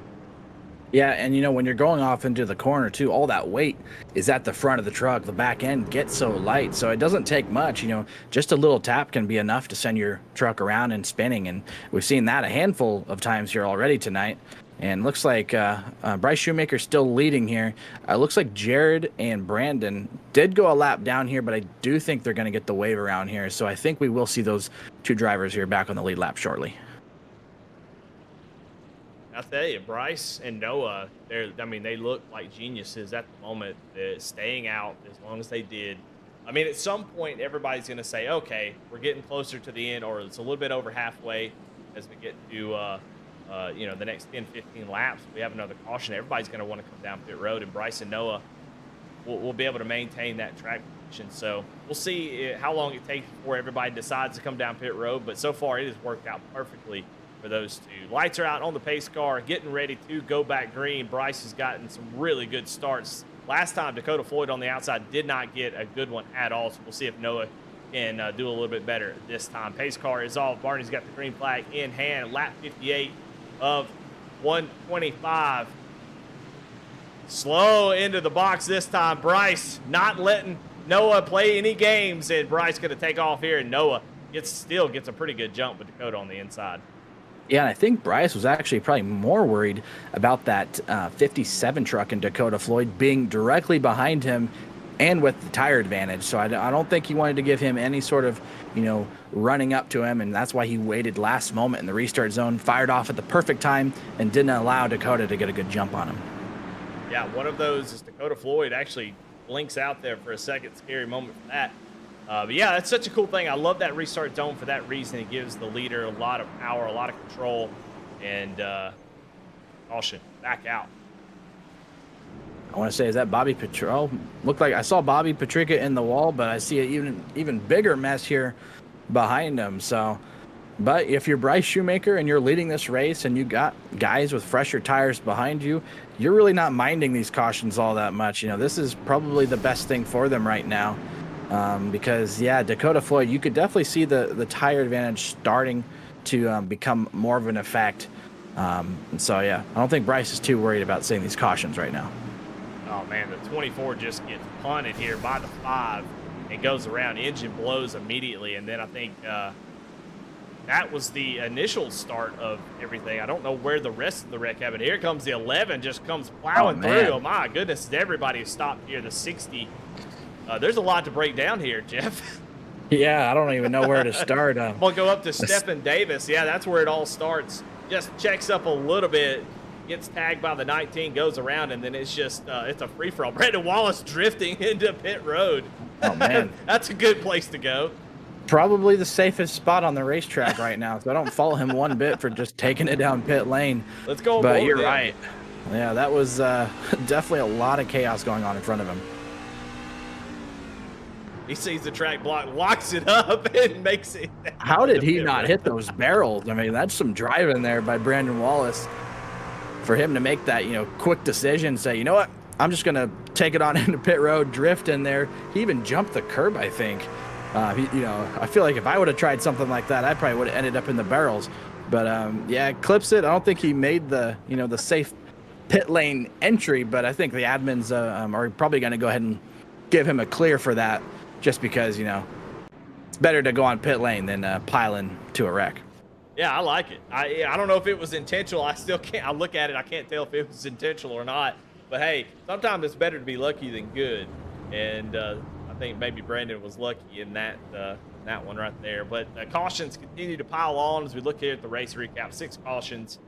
Yeah, and you know, when you're going off into the corner too, all that weight is at the front of the truck. The back end gets so light, so it doesn't take much. You know, just a little tap can be enough to send your truck around and spinning, and we've seen that a handful of times here already tonight. And looks like Bryce Shoemaker's still leading here. Looks like Jared and Brandon did go a lap down here, but I do think they're going to get the wave around here. So I think we will see those two drivers here back on the lead lap shortly. I tell you, Bryce and Noah, they look like geniuses at the moment, staying out as long as they did. I mean, at some point, everybody's going to say, okay, we're getting closer to the end, or it's a little bit over halfway as we get to, you know, the next 10, 15 laps. We have another caution. Everybody's going to want to come down pit road, and Bryce and Noah will be able to maintain that track position. So we'll see how long it takes before everybody decides to come down pit road, but so far it has worked out perfectly for those two. Lights are out on the pace car, getting ready to go back green. Bryce has gotten some really good starts. Last time, Dakota Floyd on the outside did not get a good one at all, so we'll see if Noah can do a little bit better this time. Pace car is off. Barney's got the green flag in hand. Lap 58 of 125. Slow into the box this time. Bryce not letting Noah play any games, and Bryce going to take off here, and Noah still gets a pretty good jump with Dakota on the inside. Yeah, and I think Bryce was actually probably more worried about that 57 truck in Dakota Floyd being directly behind him and with the tire advantage. So I don't think he wanted to give him any sort of, you know, running up to him, and that's why he waited last moment in the restart zone, fired off at the perfect time, and didn't allow Dakota to get a good jump on him. Yeah, one of those is Dakota Floyd actually blinks out there for a second. Scary moment for that. But yeah, that's such a cool thing. I love that restart zone for that reason. It gives the leader a lot of power, a lot of control, and caution, back out. I want to say, is that Bobby Petrol? Looked like I saw Bobby Petrica in the wall, but I see an even bigger mess here behind him. So, but if you're Bryce Shoemaker and you're leading this race and you got guys with fresher tires behind you, you're really not minding these cautions all that much. You know, this is probably the best thing for them right now. Because, yeah, Dakota Floyd, you could definitely see the tire advantage starting to become more of an effect. And so, yeah, I don't think Bryce is too worried about seeing these cautions right now. Oh, man, the 24 just gets punted here by the 5 and goes around. Engine blows immediately, and then I think that was the initial start of everything. I don't know where the rest of the wreck happened. Here comes the 11, just comes plowing through. Oh, my goodness, everybody has stopped here. The 60. There's a lot to break down here, Jeff. Yeah, I don't even know where to start. We'll go up to Stephen Davis. Yeah, that's where it all starts. Just checks up a little bit, gets tagged by the 19, goes around, and then it's just it's a free-for-all. Brandon Wallace drifting into pit road. Oh, man. That's a good place to go. Probably the safest spot on the racetrack right now, so I don't fault him one bit for just taking it down pit lane. Let's go. But you're right. Yeah, that was definitely a lot of chaos going on in front of him. He sees the track block, locks it up, and makes it. How did he not hit those barrels? I mean, that's some driving there by Brandon Wallace for him to make that, you know, quick decision, say, you know what, I'm just going to take it on into pit road, drift in there. He even jumped the curb, I think. You know, I feel like if I would have tried something like that, I probably would have ended up in the barrels. But, yeah, clips it. I don't think he made the, you know, the safe pit lane entry, but I think the admins are probably going to go ahead and give him a clear for that. Just because, you know, it's better to go on pit lane than pile into a wreck. Yeah, I like it. I don't know if it was intentional. I still can't. I look at it. I can't tell if it was intentional or not. But, hey, sometimes it's better to be lucky than good. And I think maybe Brandon was lucky in that that one right there. But cautions continue to pile on as we look here at the race recap. 6 cautions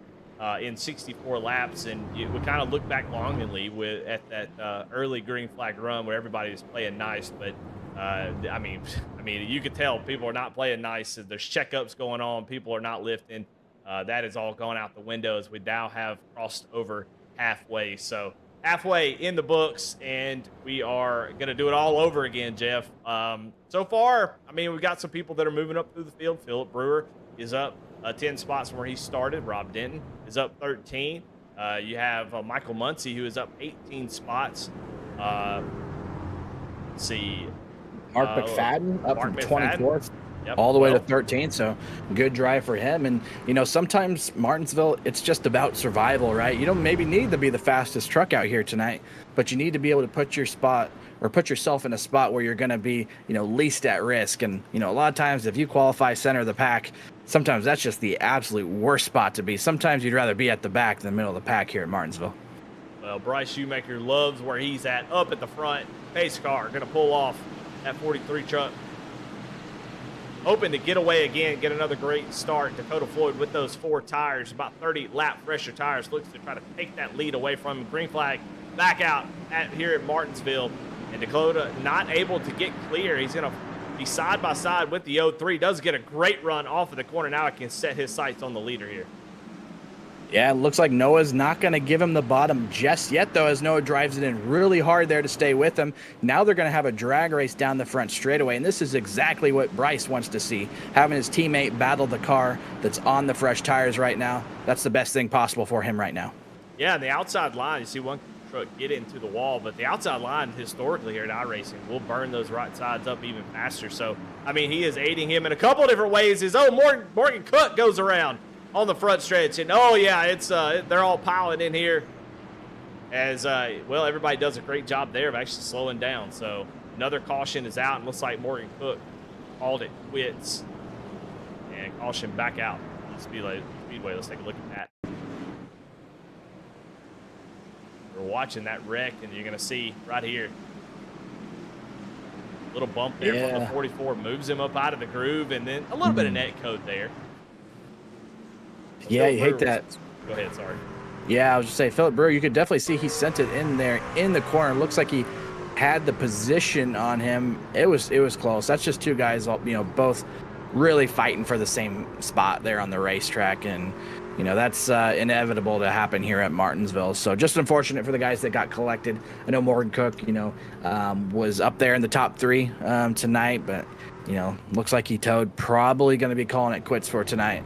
in 64 laps, and we kind of look back longingly at that early green flag run where everybody was playing nice. But I mean, you could tell people are not playing nice. There's checkups going on. People are not lifting. That is all gone out the window as we now have crossed over halfway. So halfway in the books, and we are going to do it all over again, Jeff. So far, I mean, we've got some people that are moving up through the field. Philip Brewer is up 10 spots from where he started. Rob Denton is up 13. You have Michael Muncie, who is up 18 spots. Let's see. Mark McFadden up from 24th. Yep. All the way to 13th, so good drive for him. And sometimes Martinsville, it's just about survival, right? You don't maybe need to be the fastest truck out here tonight, but you need to be able to put yourself in a spot where you're going to be least at risk. And a lot of times if you qualify center of the pack, sometimes that's just the absolute worst spot to be. Sometimes you'd rather be at the back than the middle of the pack here at Martinsville. Well, Bryce Shoemaker loves where he's at, up at the front. Pace car going to pull off that 43 truck. Hoping to get away again, get another great start. Dakota Floyd with those 4 tires, about 30 lap fresher tires, looks to try to take that lead away from him. Green flag back out here at Martinsville, and Dakota not able to get clear. He's going to be side by side with the 03. Does get a great run off of the corner. Now I can set his sights on the leader here. Yeah, it looks like Noah's not going to give him the bottom just yet, though, as Noah drives it in really hard there to stay with him. Now they're going to have a drag race down the front straightaway, and this is exactly what Bryce wants to see, having his teammate battle the car that's on the fresh tires right now. That's the best thing possible for him right now. Yeah, and the outside line, you see one truck get into the wall, but the outside line historically here at iRacing will burn those right sides up even faster. So, I mean, he is aiding him in a couple different ways. Morgan Cook goes around on the front stretch, and it's they're all piling in here as everybody does a great job there of actually slowing down. So another caution is out, and looks like Morgan Cook called it quits, and caution back out on the speedway. Let's take a look at that. We're watching that wreck, and you're going to see right here a little bump there from the 44, moves him up out of the groove, and then a little bit of net code there. Yeah, you hate that. Go ahead, sorry. Yeah, I was just saying, Philip Brewer, you could definitely see he sent it in there in the corner. Looks like he had the position on him. It was close. That's just 2 guys, both really fighting for the same spot there on the racetrack, and that's inevitable to happen here at Martinsville. So just unfortunate for the guys that got collected. I know Morgan Cook, was up there in the top 3 tonight, but looks like he towed. Probably going to be calling it quits for tonight.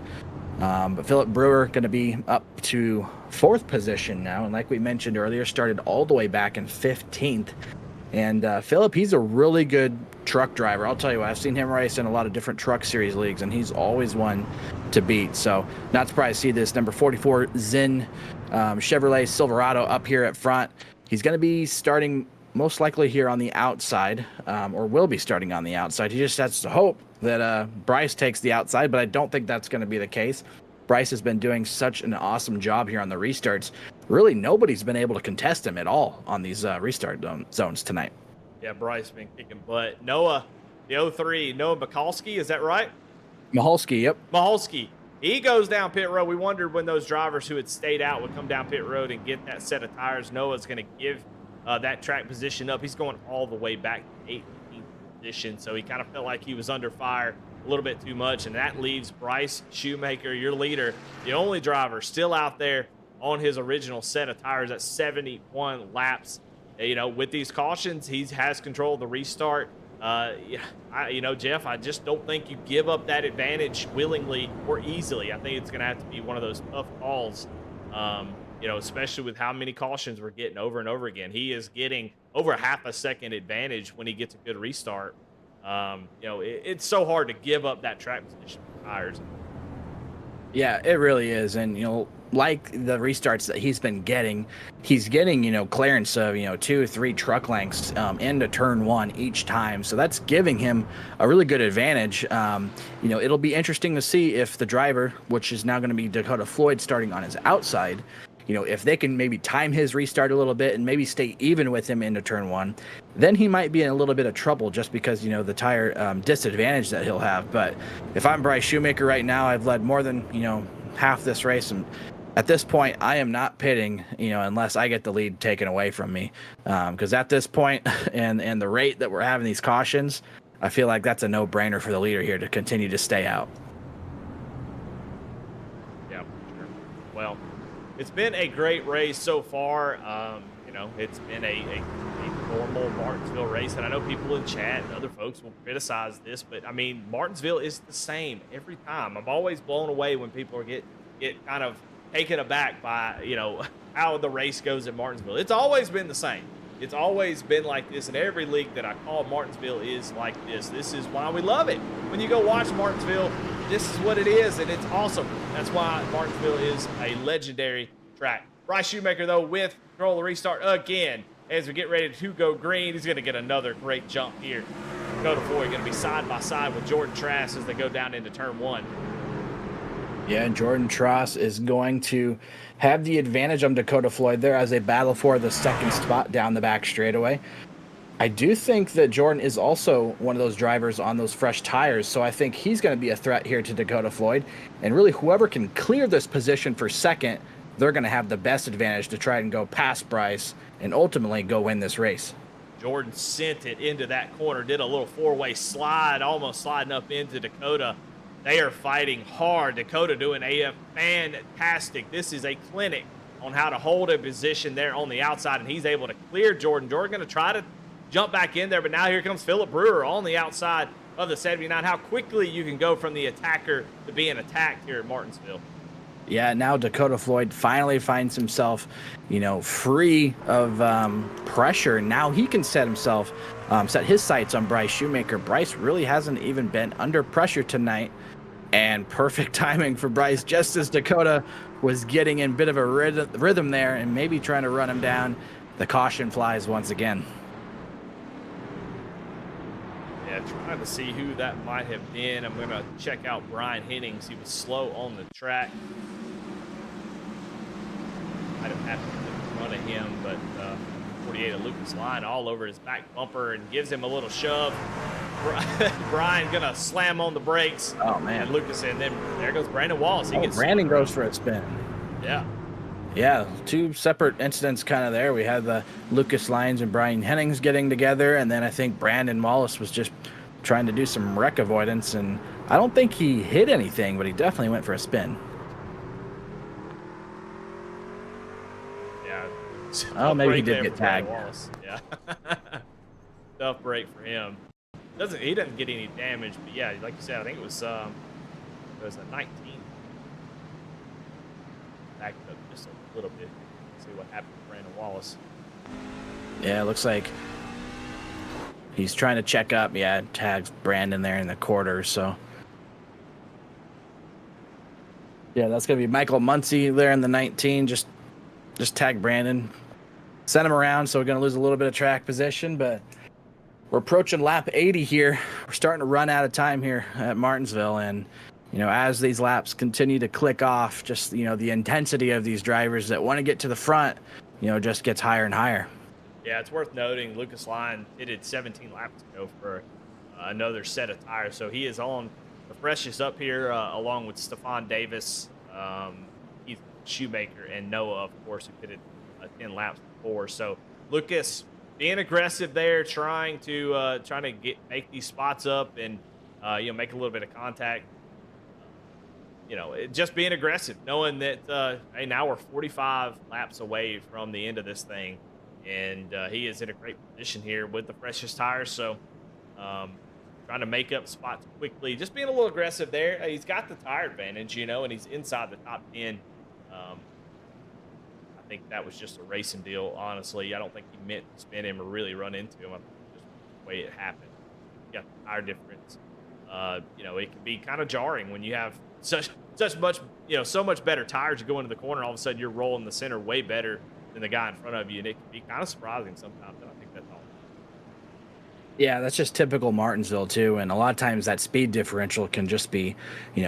But Philip Brewer going to be up to 4th position now, and like we mentioned earlier, started all the way back in 15th. And Philip, he's a really good truck driver. I'll tell you what, I've seen him race in a lot of different truck series leagues, and he's always one to beat. So not surprised to see this number 44 Zinn Chevrolet Silverado up here at front. He's going to be starting most likely here on the outside, or will be starting on the outside. He just has to hope that Bryce takes the outside, but I don't think that's going to be the case. Bryce has been doing such an awesome job here on the restarts. Really, nobody's been able to contest him at all on these restart zones tonight. Yeah, Bryce been kicking butt. Noah, the 03, Noah Mikulski, is that right? Maholski, yep. Maholski. He goes down pit road. We wondered when those drivers who had stayed out would come down pit road and get that set of tires. Noah's going to give that track position up. He's going all the way back to 18th position, so he kind of felt like he was under fire a little bit too much, and that leaves Bryce Shoemaker, your leader, the only driver still out there on his original set of tires at 71 laps. With these cautions, he has control of the restart. Jeff, I just don't think you give up that advantage willingly or easily. I think it's going to have to be one of those tough calls, especially with how many cautions we're getting over and over again. He is getting over a half a second advantage when he gets a good restart. It's so hard to give up that track position for tires. Yeah, it really is. And, like the restarts that he's getting, clearance of, 2 3 truck lengths into turn 1 each time. So that's giving him a really good advantage. It'll be interesting to see if the driver, which is now going to be Dakota Floyd starting on his outside, if they can maybe time his restart a little bit and maybe stay even with him into turn one, then he might be in a little bit of trouble just because, the tire disadvantage that he'll have. But if I'm Bryce Shoemaker right now, I've led more than, half this race. And at this point, I am not pitting, unless I get the lead taken away from me. Because at this point and the rate that we're having these cautions, I feel like that's a no-brainer for the leader here to continue to stay out. Yeah, sure. Well, it's been a great race so far. It's been a normal Martinsville race, and I know people in chat and other folks will criticize this, but I mean, Martinsville is the same every time. I'm always blown away when people get kind of taken aback by how the race goes at Martinsville. It's always been the same. It's always been like this, and every league that I call Martinsville is like this. This is why we love it. When you go watch Martinsville, this is what it is, and it's awesome. That's why Martinsville is a legendary track. Bryce Shoemaker, though, with control of the restart again. As we get ready to go green, he's going to get another great jump here. Dakota Floyd going to be side by side with Jordan Trask as they go down into turn one. Yeah, and Jordan Trask is going to have the advantage on Dakota Floyd there as they battle for the second spot down the back straightaway. I do think that Jordan is also one of those drivers on those fresh tires, so I think he's going to be a threat here to Dakota Floyd. And really, whoever can clear this position for second, they're going to have the best advantage to try and go past Bryce and ultimately go win this race. Jordan sent it into that corner, did a little four-way slide, almost sliding up into Dakota. They are fighting hard. Dakota doing a fantastic. This is a clinic on how to hold a position there on the outside, and he's able to clear Jordan. Jordan going to try to jump back in there, but now here comes Phillip Brewer on the outside of the 79. How quickly you can go from the attacker to being attacked here at Martinsville. Yeah, now Dakota Floyd finally finds himself, free of pressure. Now he can set his sights on Bryce Shoemaker. Bryce really hasn't even been under pressure tonight, and perfect timing for Bryce just as Dakota was getting in a bit of a rhythm there and maybe trying to run him down. The caution flies once again. Yeah, trying to see who that might have been. I'm going to check out Brian Hennings. He was slow on the track. Might have happened in front of him, but 48 of Lucas Line all over his back bumper and gives him a little shove. Brian going to slam on the brakes. Oh, man. And Lucas, and then there goes Brandon Wallace. Brandon goes for a spin. Yeah. Yeah, two separate incidents kind of there. We had the Lucas Lyons and Brian Hennings getting together, and then I think Brandon Wallace was just trying to do some wreck avoidance, and I don't think he hit anything, but he definitely went for a spin. Yeah. Oh, maybe he did get tagged. Yeah. Tough break for him. He doesn't get any damage, but yeah, like you said, I think it was a 19. Backed up just a little bit. See what happened to Brandon Wallace. Yeah, it looks like he's trying to check up. Yeah, tags Brandon there in the quarter. So yeah, that's gonna be Michael Muncie there in the 19. Just tag Brandon, send him around. So we're gonna lose a little bit of track position, but we're approaching lap 80 here. We're starting to run out of time here at Martinsville, and as these laps continue to click off, just, the intensity of these drivers that want to get to the front, just gets higher and higher. Yeah, it's worth noting Lucas Line did 17 laps ago for another set of tires. So he is on the freshest up here along with Stephon Davis, Keith Shoemaker, and Noah, of course, who pitted 10 laps before. So Lucas being aggressive there, trying to make these spots up and, make a little bit of contact. Just being aggressive, knowing that, hey, now we're 45 laps away from the end of this thing, and he is in a great position here with the freshest tires. So, trying to make up spots quickly, just being a little aggressive there. He's got the tire advantage, and he's inside the top 10. I think that was just a racing deal, honestly. I don't think he meant to spin him or really run into him. I think just the way it happened. You got the tire difference. It can be kind of jarring when you have such much, so much better tires. You go into the corner, all of a sudden you're rolling the center way better than the guy in front of you, and it can be kind of surprising sometimes. And I think that's all. Yeah, that's just typical Martinsville too, and a lot of times that speed differential can just be,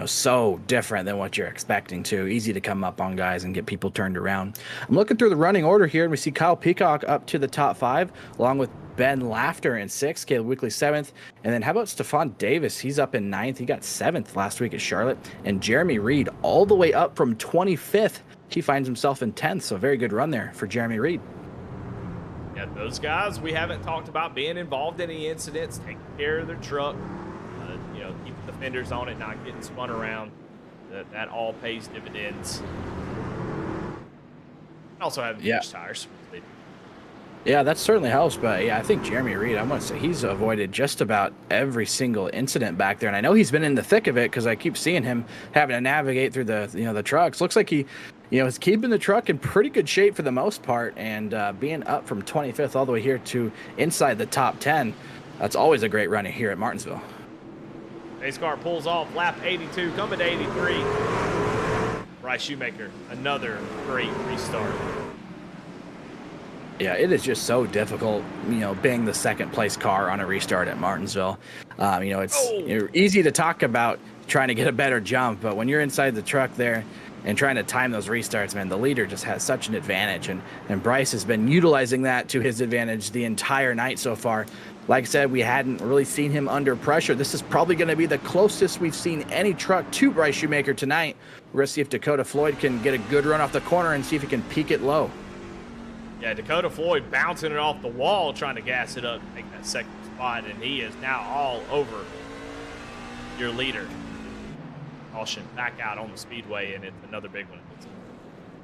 so different than what you're expecting to. Easy to come up on guys and get people turned around. I'm looking through the running order here, and we see Kyle Peacock up to the top 5, along with Ben Laughter in 6th, Caleb Weekly 7th, and then how about Stephon Davis? He's up in 9th. He got 7th last week at Charlotte, and Jeremy Reed all the way up from 25th. He finds himself in 10th, so very good run there for Jeremy Reed. Yeah, those guys we haven't talked about being involved in any incidents, taking care of their truck, keeping the fenders on it, not getting spun around. That all pays dividends. Also having huge tires. Yeah, that certainly helps. But yeah, I think Jeremy Reed, I want to say he's avoided just about every single incident back there, and I know he's been in the thick of it because I keep seeing him having to navigate through the trucks. Looks like he is keeping the truck in pretty good shape for the most part, and being up from 25th all the way here to inside the top 10. That's always a great runner here at Martinsville. Pace car pulls off lap 82, coming to 83. Bryce Shoemaker, another great restart. Yeah, it is just so difficult, being the second place car on a restart at Martinsville. It's easy to talk about trying to get a better jump, but when you're inside the truck there and trying to time those restarts, man, the leader just has such an advantage, and Bryce has been utilizing that to his advantage the entire night so far. Like I said, we hadn't really seen him under pressure. This is probably going to be the closest we've seen any truck to Bryce Shoemaker tonight. We're going to see if Dakota Floyd can get a good run off the corner and see if he can peak it low. Yeah, Dakota Floyd bouncing it off the wall, trying to gas it up, take that second spot, and he is now all over your leader. Caution back out on the speedway, and it's another big one.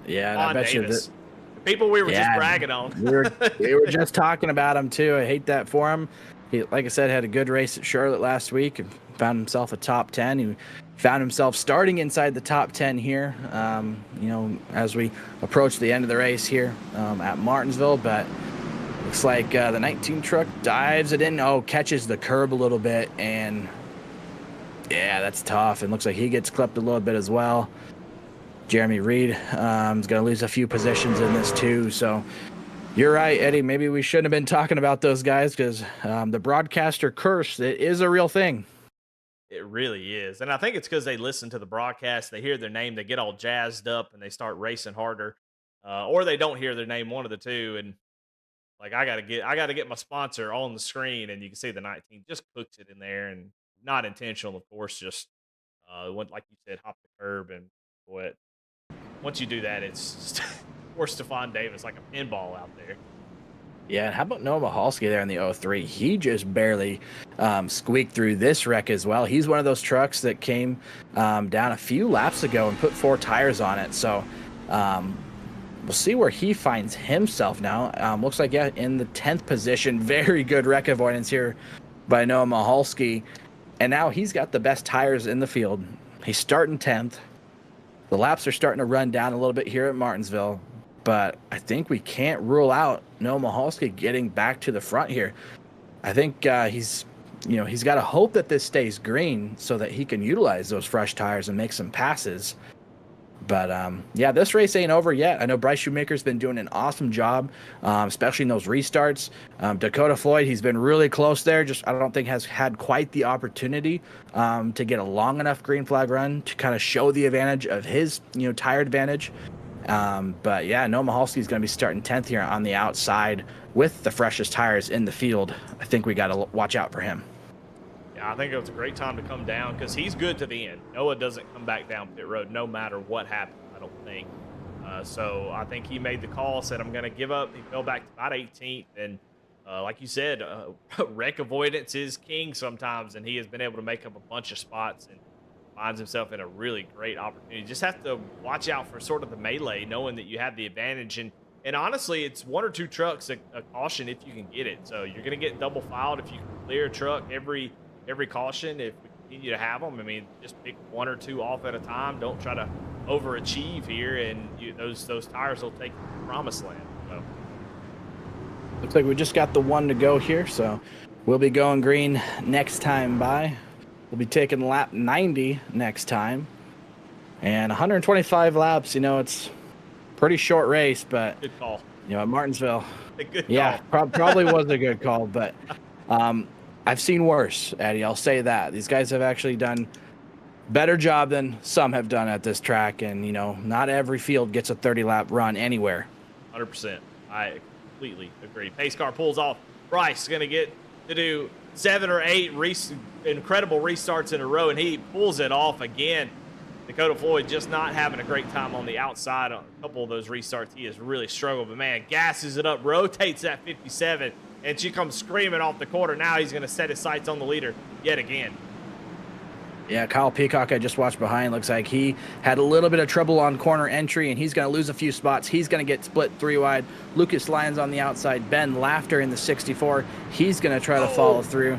Yeah, and I bet Davis. The people we were just bragging on. we were just talking about him too. I hate that for him. He, like I said, had a good race at Charlotte last week and found himself a top 10. He found himself starting inside the top 10 here, as we approach the end of the race here at Martinsville. But looks like the 19 truck dives it in. Catches the curb a little bit, and yeah, that's tough. And looks like he gets clipped a little bit as well. Jeremy Reed is going to lose a few positions in this too. So you're right, Eddie. Maybe we shouldn't have been talking about those guys because the broadcaster curse, it is a real thing. It really is. And I think it's because they listen to the broadcast, they hear their name, they get all jazzed up, and they start racing harder. Or they don't hear their name, one of the two. And like, I gotta get my sponsor on the screen, and you can see the 19 just cooks it in there, and not intentional, of course, just went, like you said, hop the curb, and what. Once you do that, it's just for Stephon Davis, like a pinball out there. Yeah, and how about Noah Mahalski there in the 03? He just barely squeaked through this wreck as well. He's one of those trucks that came down a few laps ago and put 4 tires on it. So we'll see where he finds himself now. Looks like, in the 10th position. Very good wreck avoidance here by Noah Mahalski. And now he's got the best tires in the field. He's starting 10th. The laps are starting to run down a little bit here at Martinsville, but I think we can't rule out Noah Mahalski getting back to the front here. I think he's got to hope that this stays green so that he can utilize those fresh tires and make some passes. But this race ain't over yet. I know Bryce Shoemaker's been doing an awesome job, especially in those restarts. Dakota Floyd, he's been really close there. Just I don't think has had quite the opportunity to get a long enough green flag run to kind of show the advantage of his tire advantage. But yeah, Noah Mahalski's going to be starting 10th here on the outside with the freshest tires in the field. I think we got to watch out for him. I think it was a great time to come down because he's good to the end. Noah doesn't come back down pit road no matter what happens, I don't think. So I think he made the call, said, I'm going to give up. He fell back to about 18th. And like you said, wreck avoidance is king sometimes, and he has been able to make up a bunch of spots and finds himself in a really great opportunity. You just have to watch out for sort of the melee, knowing that you have the advantage. And honestly, it's 1 or 2 trucks a caution if you can get it. So you're going to get double filed if you can clear a truck every caution if we continue to have them. I mean, just pick 1 or 2 off at a time. Don't try to overachieve here, and those tires will take you to the promised land. So. Looks like we just got the 1 to go here, so we'll be going green next time by. We'll be taking lap 90 next time. And 125 laps, it's pretty short race, but good call. At Martinsville. Good yeah, call. probably was a good call, but I've seen worse, Eddie. I'll say that. These guys have actually done better job than some have done at this track. And, you know, not every field gets a 30-lap run anywhere. 100%. I completely agree. Pace car pulls off. Bryce is going to get to do 7 or 8 incredible restarts in a row, and he pulls it off again. Dakota Floyd just not having a great time on the outside on a couple of those restarts. He has really struggled, but man, gasses it up, rotates that 57, and she comes screaming off the corner. Now he's going to set his sights on the leader yet again. Yeah, Kyle Peacock, I just watched behind. Looks like he had a little bit of trouble on corner entry, and he's going to lose a few spots. He's going to get split 3 wide. Lucas Lyons on the outside. Ben Laughter in the 64. He's going to try to follow through.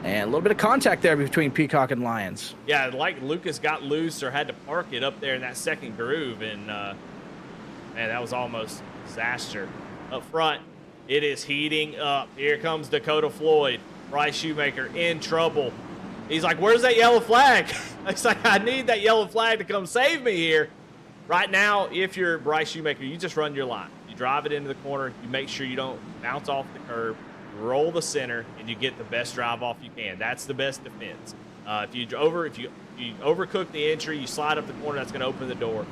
And a little bit of contact there between Peacock and Lyons. Yeah, like Lucas got loose or had to park it up there in that second groove, and man, that was almost a disaster. Up front, it is heating up. Here comes Dakota Floyd. Bryce Shoemaker in trouble. He's like, where's that yellow flag? It's like, I need that yellow flag to come save me here. Right now, if you're Bryce Shoemaker, you just run your line. You drive it into the corner. You make sure you don't bounce off the curb. Roll the center, and you get the best drive off you can. That's the best defense. If you overcook the entry, you slide up the corner, that's going to open the door.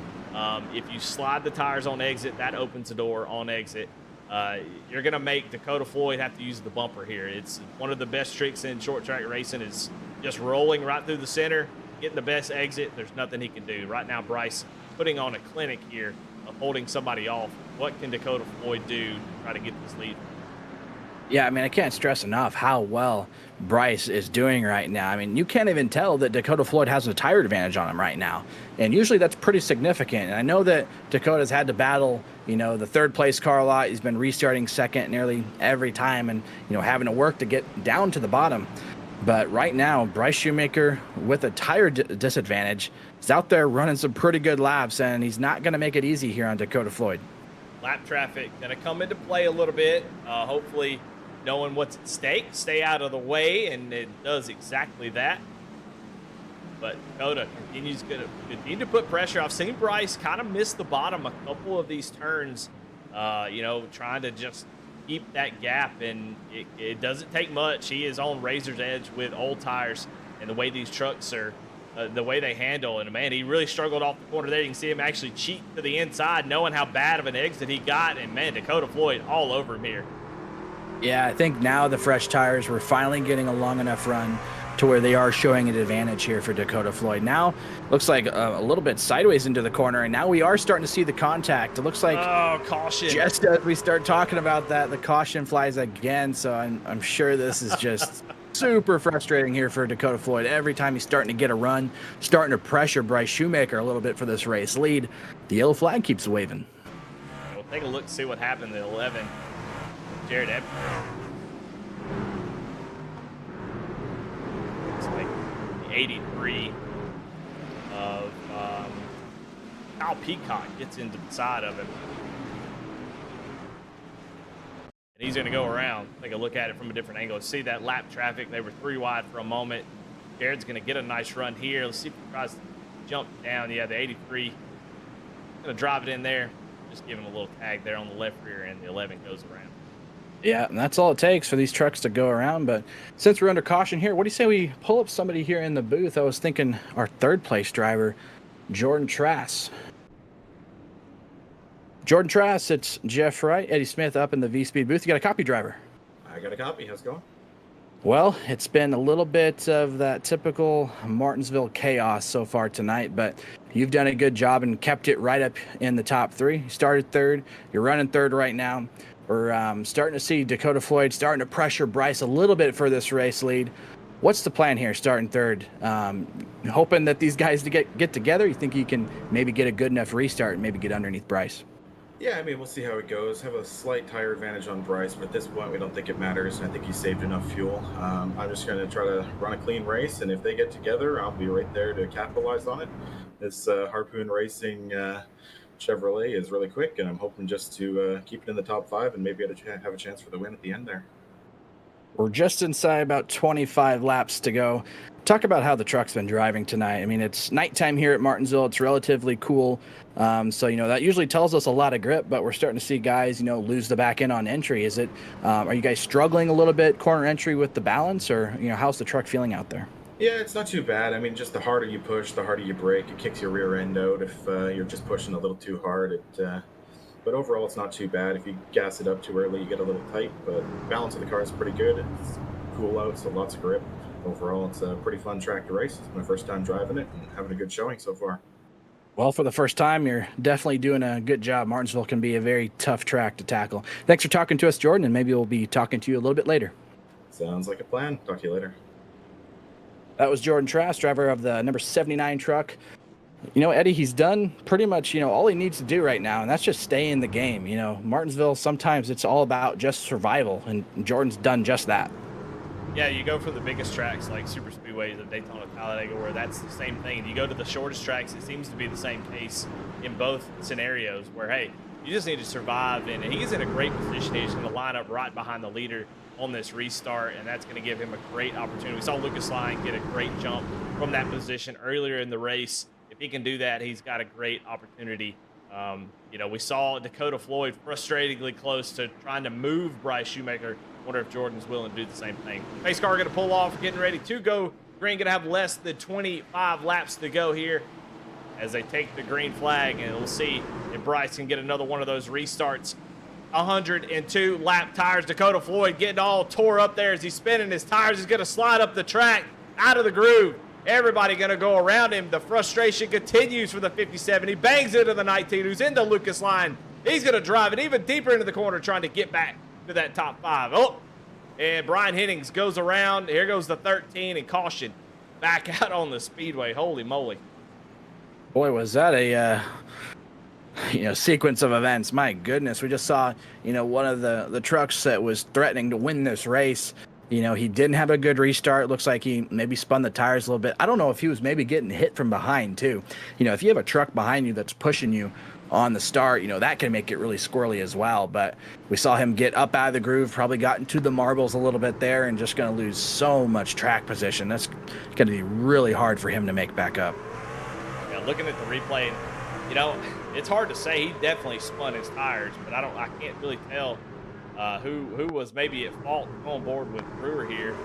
If you slide the tires on exit, that opens the door on exit. You're going to make Dakota Floyd have to use the bumper here. It's one of the best tricks in short track racing is just rolling right through the center, getting the best exit. There's nothing he can do. Right now, Bryce putting on a clinic here of holding somebody off. What can Dakota Floyd do to try to get this lead? Yeah, I mean, I can't stress enough how well Bryce is doing right now. I mean, you can't even tell that Dakota Floyd has a tire advantage on him right now. And usually that's pretty significant. And I know that Dakota's had to battle, you know, the third place car a lot. He's been restarting second nearly every time and, you know, having to work to get down to the bottom. But right now, Bryce Shoemaker with a tire disadvantage is out there running some pretty good laps, and he's not going to make it easy here on Dakota Floyd. Lap traffic going to come into play a little bit. Hopefully, knowing what's at stake, stay out of the way, and it does exactly that. But Dakota continues to continue to put pressure. I've seen Bryce kind of miss the bottom a couple of these turns, you know, trying to just keep that gap, and it doesn't take much. He is on razor's edge with old tires, and the way these trucks are, the way they handle, and man, he really struggled off the corner there. You can see him actually cheat to the inside, knowing how bad of an exit he got, and man, Dakota Floyd all over him here. Yeah, I think now the fresh tires, we're finally getting a long enough run to where they are showing an advantage here for Dakota Floyd. Now, looks like a little bit sideways into the corner, and now we are starting to see the contact. It looks like caution. Just as we start talking about that, the caution flies again, so I'm sure this is just super frustrating here for Dakota Floyd. Every time he's starting to get a run, starting to pressure Bryce Shoemaker a little bit for this race lead, the yellow flag keeps waving. We'll take a look to see what happened in 11. Jared Ebb. It's like the 83 of Kyle Peacock gets into the side of him. And he's going to go around, take a look at it from a different angle. See that lap traffic. They were 3 wide for a moment. Jared's going to get a nice run here. Let's see if he tries to jump down. Yeah, the 83. Going to drive it in there. Just give him a little tag there on the left rear, and the 11 goes around. Yeah, and that's all it takes for these trucks to go around. But since we're under caution here, what do you say we pull up somebody here in the booth? I was thinking our third place driver, Jordan Trass. Jordan Trass, it's Jeff Wright, Eddie Smith up in the V-Speed booth. You got a copy, driver? I got a copy. How's it going? Well, it's been a little bit of that typical Martinsville chaos so far tonight, but you've done a good job and kept it right up in the top 3. You started third. You're running third right now. We're starting to see Dakota Floyd starting to pressure Bryce a little bit for this race lead. What's the plan here, starting third? Hoping that these guys to get together? You think you can maybe get a good enough restart and maybe get underneath Bryce? Yeah, I mean, we'll see how it goes. Have a slight tire advantage on Bryce, but at this point, we don't think it matters. I think he saved enough fuel. I'm just going to try to run a clean race, and if they get together, I'll be right there to capitalize on it. This Harpoon Racing Chevrolet is really quick, and I'm hoping just to keep it in the top 5 and maybe have a chance for the win at the end there. We're just inside about 25 laps to go. Talk about how the truck's been driving tonight. I mean, it's nighttime here at Martinsville. It's relatively cool. So, that usually tells us a lot of grip, but we're starting to see guys, lose the back end on entry. Are you guys struggling a little bit corner entry with the balance, or, how's the truck feeling out there? Yeah, it's not too bad. I mean, just the harder you push, the harder you brake. It kicks your rear end out if you're just pushing a little too hard. But overall, it's not too bad. If you gas it up too early, you get a little tight. But balance of the car is pretty good. It's cool out, so lots of grip. Overall, it's a pretty fun track to race. It's my first time driving it and having a good showing so far. Well, for the first time, you're definitely doing a good job. Martinsville can be a very tough track to tackle. Thanks for talking to us, Jordan, and maybe we'll be talking to you a little bit later. Sounds like a plan. Talk to you later. That was Jordan Trask, driver of the number 79 truck. Eddie, he's done pretty much, all he needs to do right now, and that's just stay in the game. Martinsville, sometimes it's all about just survival, and Jordan's done just that. Yeah, you go for the biggest tracks like super speedways of Daytona, Talladega, where that's the same thing. You go to the shortest tracks, it seems to be the same case in both scenarios where, hey, you just need to survive, and he's in a great position. He's going to line up right behind the leader on this restart, and that's going to give him a great opportunity. We saw Lucas Lyon get a great jump from that position earlier in the race. If he can do that, he's got a great opportunity. We saw Dakota Floyd frustratingly close to trying to move Bryce Shoemaker. Wonder if Jordan's willing to do the same thing. Pace car going to pull off, getting ready to go green. Going to have less than 25 laps to go here as they take the green flag, and we'll see if Bryce can get another one of those restarts. 102 lap tires. Dakota Floyd getting all tore up there as he's spinning his tires. He's going to slide up the track out of the groove. Everybody going to go around him. The frustration continues for the 57. He bangs into the 19, who's into Lucas Lyon. He's going to drive it even deeper into the corner, trying to get back to that top 5. Oh, and Brian Hennings goes around. Here goes the 13, and caution back out on the speedway. Holy moly. Boy, was that a sequence of events. My goodness, we just saw, one of the trucks that was threatening to win this race. He didn't have a good restart. Looks like he maybe spun the tires a little bit. I don't know if he was maybe getting hit from behind too. If you have a truck behind you that's pushing you on the start, that can make it really squirrely as well. But we saw him get up out of the groove, probably got into the marbles a little bit there, and just going to lose so much track position. That's going to be really hard for him to make back up. Yeah, looking at the replay, it's hard to say. He definitely spun his tires, but I can't really tell who was maybe at fault on board with Brewer here.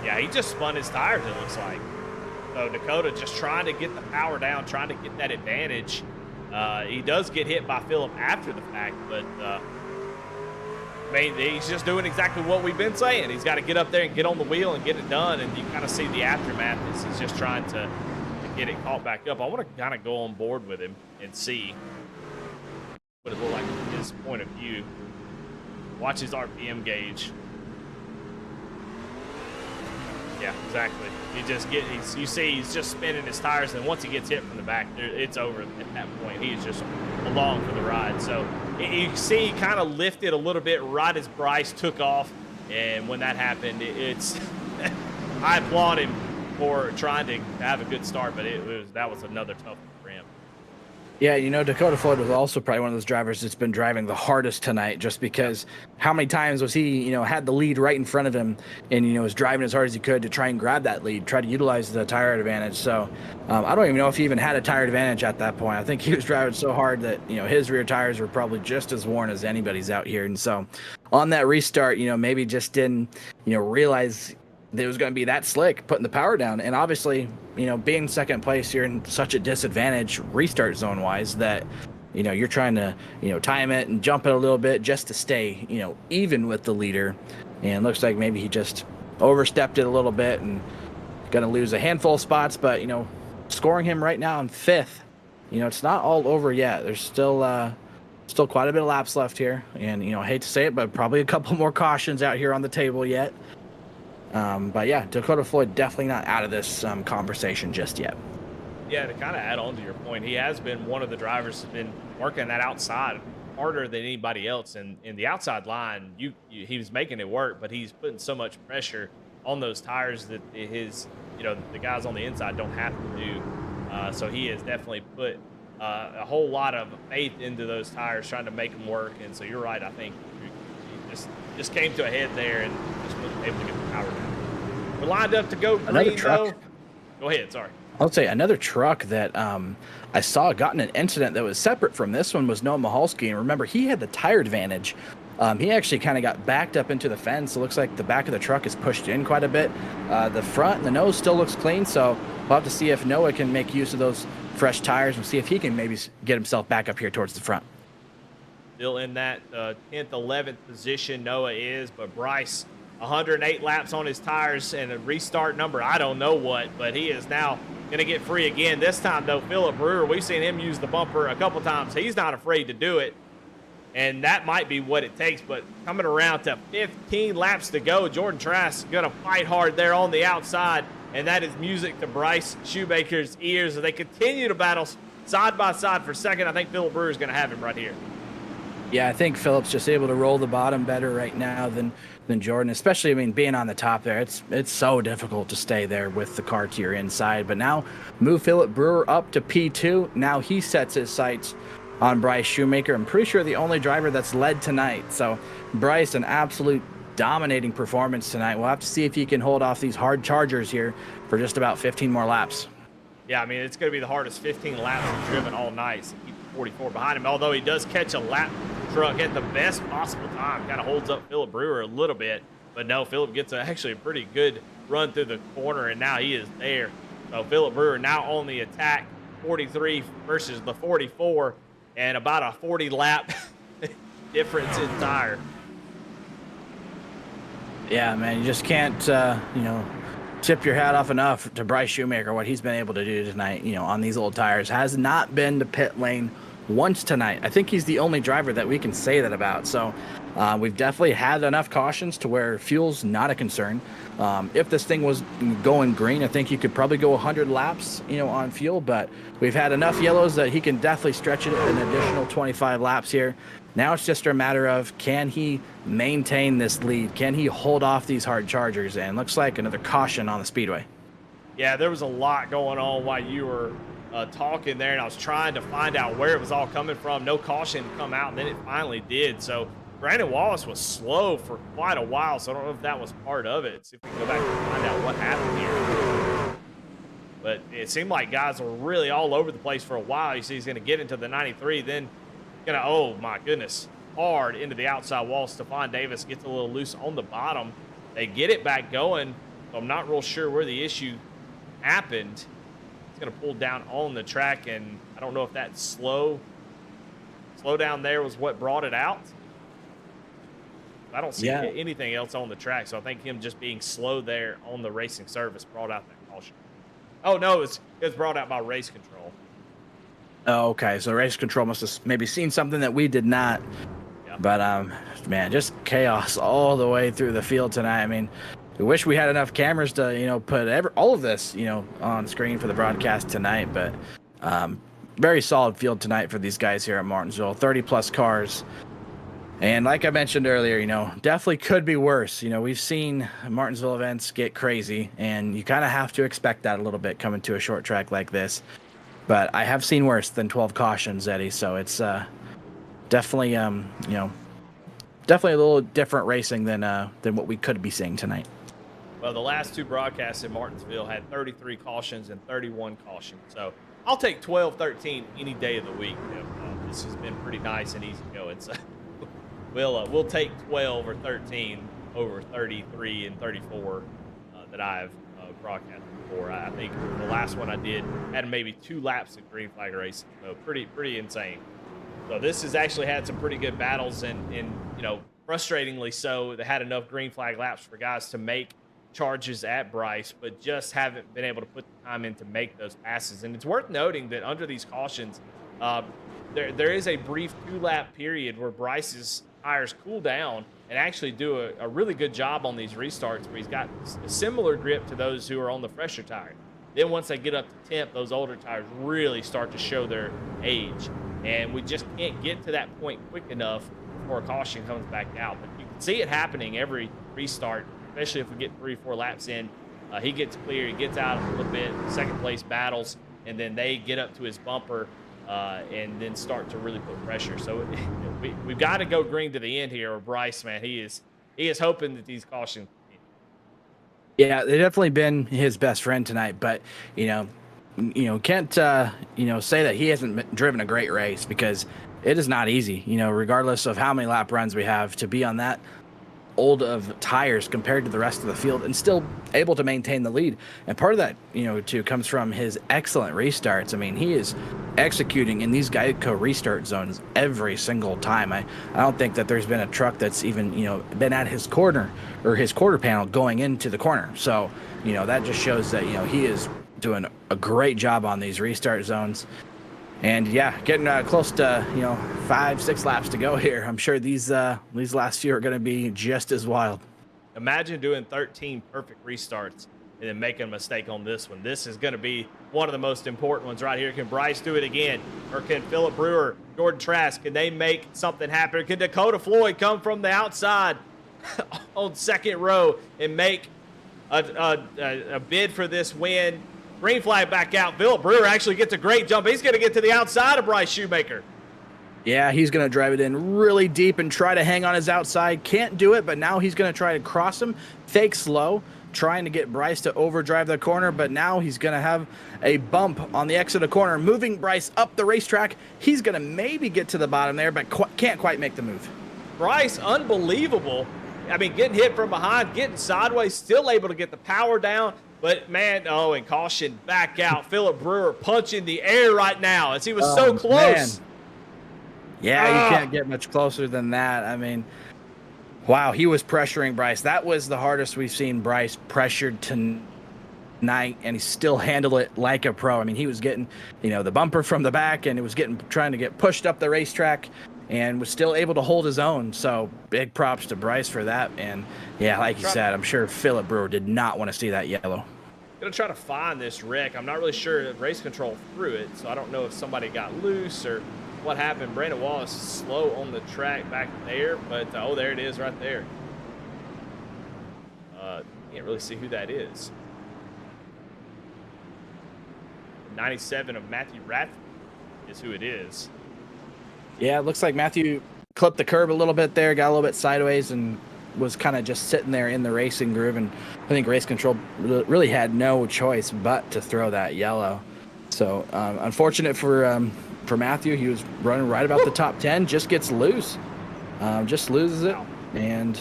Yeah, he just spun his tires, it looks like. So Dakota just trying to get the power down, trying to get that advantage. He does get hit by Phillip after the fact, but he's just doing exactly what we've been saying. He's got to get up there and get on the wheel and get it done, and you kind of see the aftermath as he's just trying to get it caught back up. I want to kind of go on board with him and see what it looked like from his point of view. Watch his RPM gauge. Yeah, exactly. You see he's just spinning his tires, and once he gets hit from the back, it's over at that point. He's just along for the ride. So you see he kind of lifted a little bit right as Bryce took off, and when that happened, it's I applaud him for trying to have a good start, but that was another tough one for him. Yeah, Dakota Floyd was also probably one of those drivers that's been driving the hardest tonight, just because how many times was he, had the lead right in front of him and, was driving as hard as he could to try and grab that lead, try to utilize the tire advantage. So I don't even know if he even had a tire advantage at that point. I think he was driving so hard that, his rear tires were probably just as worn as anybody's out here. And so on that restart, maybe just didn't, realize that it was going to be that slick, putting the power down. And obviously, being second place, you're in such a disadvantage restart zone wise that, you're trying to, time it and jump it a little bit just to stay, even with the leader. And looks like maybe he just overstepped it a little bit and going to lose a handful of spots. But, scoring him right now in 5th, it's not all over yet. There's still quite a bit of laps left here. And, I hate to say it, but probably a couple more cautions out here on the table yet. But yeah, Dakota Floyd definitely not out of this conversation just yet. Yeah, to kind of add on to your point, he has been one of the drivers who's been working that outside harder than anybody else. And in the outside line, he was making it work, but he's putting so much pressure on those tires that the guys on the inside don't have to do. So he has definitely put a whole lot of faith into those tires, trying to make them work. And so you're right. I think just came to a head there and just wasn't able to get the power down. We're lined up to go green, Another truck. though. Go ahead, sorry. I'll say another truck that I saw got in an incident that was separate from this one was Noah Mahalski. And remember, he had the tire advantage. He actually kind of got backed up into the fence. It looks like the back of the truck is pushed in quite a bit. The front and the nose still looks clean, so we'll have to see if Noah can make use of those fresh tires and see if he can maybe get himself back up here towards the front. Still in that 10th, 11th position, Noah is, but Bryce, 108 laps on his tires and a restart number, I don't know what, but he is now going to get free again. This time, though, Phillip Brewer, we've seen him use the bumper a couple times. He's not afraid to do it, and that might be what it takes, but coming around to 15 laps to go, Jordan Trask going to fight hard there on the outside, and that is music to Bryce Shoemaker's ears as they continue to battle side by side for second. I think Phillip Brewer is going to have him right here. Yeah, I think Phillip's just able to roll the bottom better right now than Jordan, especially, I mean, being on the top there. It's so difficult to stay there with the car to your inside. But now move Phillip Brewer up to P2. Now he sets his sights on Bryce Shoemaker. I'm pretty sure the only driver that's led tonight. So Bryce, an absolute dominating performance tonight. We'll have to see if he can hold off these hard chargers here for just about 15 more laps. Yeah, I mean, it's going to be the hardest 15 laps he's driven all night. So keep 44 behind him, although he does catch a lap truck at the best possible time. Kind of holds up Phillip Brewer a little bit, but no, Phillip gets actually a pretty good run through the corner, and now he is there. So Phillip Brewer now on the attack, 43 versus the 44, and about a 40 lap difference in tire. Yeah, man, you just can't, tip your hat off enough to Bryce Shoemaker. What he's been able to do tonight, on these old tires, has not been to pit lane once tonight. I think he's the only driver that we can say that about. So we've definitely had enough cautions to where fuel's not a concern. If this thing was going green, I think you could probably go 100 laps, on fuel, but we've had enough yellows that he can definitely stretch it an additional 25 laps here. Now it's just a matter of, can he maintain this lead? Can he hold off these hard chargers? And looks like another caution on the speedway. Yeah, there was a lot going on while you were talking there, and I was trying to find out where it was all coming from. No caution come out, and then it finally did. So Brandon Wallace was slow for quite a while, so I don't know if that was part of it. See if we can go back and find out what happened here. But it seemed like guys were really all over the place for a while. You see he's going to get into the 93, then going to, oh my goodness, hard into the outside wall. Stephon Davis gets a little loose on the bottom. They get it back going, so I'm not real sure where the issue happened. It's going to pull down on the track, and I don't know if that slow down there was what brought it out. I don't see anything else on the track, so I think him just being slow there on the racing surface brought out that caution. Oh, no, it was brought out by race control. Oh, okay. So race control must have maybe seen something that we did not. Yeah. But, man, just chaos all the way through the field tonight. I mean, we wish we had enough cameras to, put all of this, on screen for the broadcast tonight. But very solid field tonight for these guys here at Martinsville. 30-plus cars. And like I mentioned earlier, definitely could be worse. We've seen Martinsville events get crazy, and you kind of have to expect that a little bit coming to a short track like this. But I have seen worse than 12 cautions, Eddie. So it's definitely, definitely a little different racing than what we could be seeing tonight. Well, the last two broadcasts in Martinsville had 33 cautions and 31 cautions. So I'll take 12, 13 any day of the week. This has been pretty nice and easy going. So we'll take 12 or 13 over 33 and 34 that I've broadcast before. I think the last one I did had maybe 2 laps of green flag racing. So pretty insane. So this has actually had some pretty good battles, and frustratingly so, they had enough green flag laps for guys to make charges at Bryce, but just haven't been able to put the time in to make those passes. And it's worth noting that under these cautions, there is a brief 2-lap period where Bryce's tires cool down and actually do a really good job on these restarts, where he's got a similar grip to those who are on the fresher tire. Then once they get up to temp, those older tires really start to show their age. And we just can't get to that point quick enough before a caution comes back out. But you can see it happening every restart, especially if we get 3-4 laps in. He gets clear, he gets out a little bit, second place battles, and then they get up to his bumper and then start to really put pressure. So we've got to go green to the end here, or Bryce, man, he is hoping that these cautions. Yeah, they've definitely been his best friend tonight, but can't say that he hasn't driven a great race, because it is not easy, regardless of how many lap runs we have, to be on that old of tires compared to the rest of the field and still able to maintain the lead. And part of that, too, comes from his excellent restarts. I mean, he is executing in these Geico restart zones every single time. I don't think that there's been a truck that's even, been at his corner or his quarter panel going into the corner. So, that just shows that, he is doing a great job on these restart zones. And yeah, getting close to 5-6 laps to go here. I'm sure these last few are going to be just as wild. Imagine doing 13 perfect restarts and then making a mistake on this one. This is going to be one of the most important ones right here. Can Bryce do it again, or can Phillip Brewer, Jordan Trask, can they make something happen? Can Dakota Floyd come from the outside on second row and make a bid for this win? Green flag back out. Phillip Brewer actually gets a great jump. He's going to get to the outside of Bryce Shoemaker. Yeah, he's going to drive it in really deep and try to hang on his outside. Can't do it, but now he's going to try to cross him, fake slow, trying to get Bryce to overdrive the corner, but now he's going to have a bump on the exit of the corner, moving Bryce up the racetrack. He's going to maybe get to the bottom there, but can't quite make the move. Bryce, unbelievable. I mean, getting hit from behind, getting sideways, still able to get the power down. But, man, and caution back out. Phillip Brewer punching the air right now as he was so close. Man. Yeah, you can't get much closer than that. I mean, wow, he was pressuring Bryce. That was the hardest we've seen Bryce pressured tonight, and he still handled it like a pro. I mean, he was getting, the bumper from the back, and it was trying to get pushed up the racetrack, and was still able to hold his own. So big props to Bryce for that. And yeah, like you said, I'm sure Phillip Brewer did not want to see that yellow. Gonna try to find this wreck. I'm not really sure if race control threw it, so I don't know if somebody got loose or what happened. Brandon Wallace is slow on the track back there, but there it is right there. Can't really see who that is. 97 of Matthew Radford is who it is. Yeah, it looks like Matthew clipped the curb a little bit there, got a little bit sideways, and was kind of just sitting there in the racing groove. And I think race control really had no choice but to throw that yellow. So unfortunate for Matthew. He was running right about the top 10, just gets loose, just loses it. And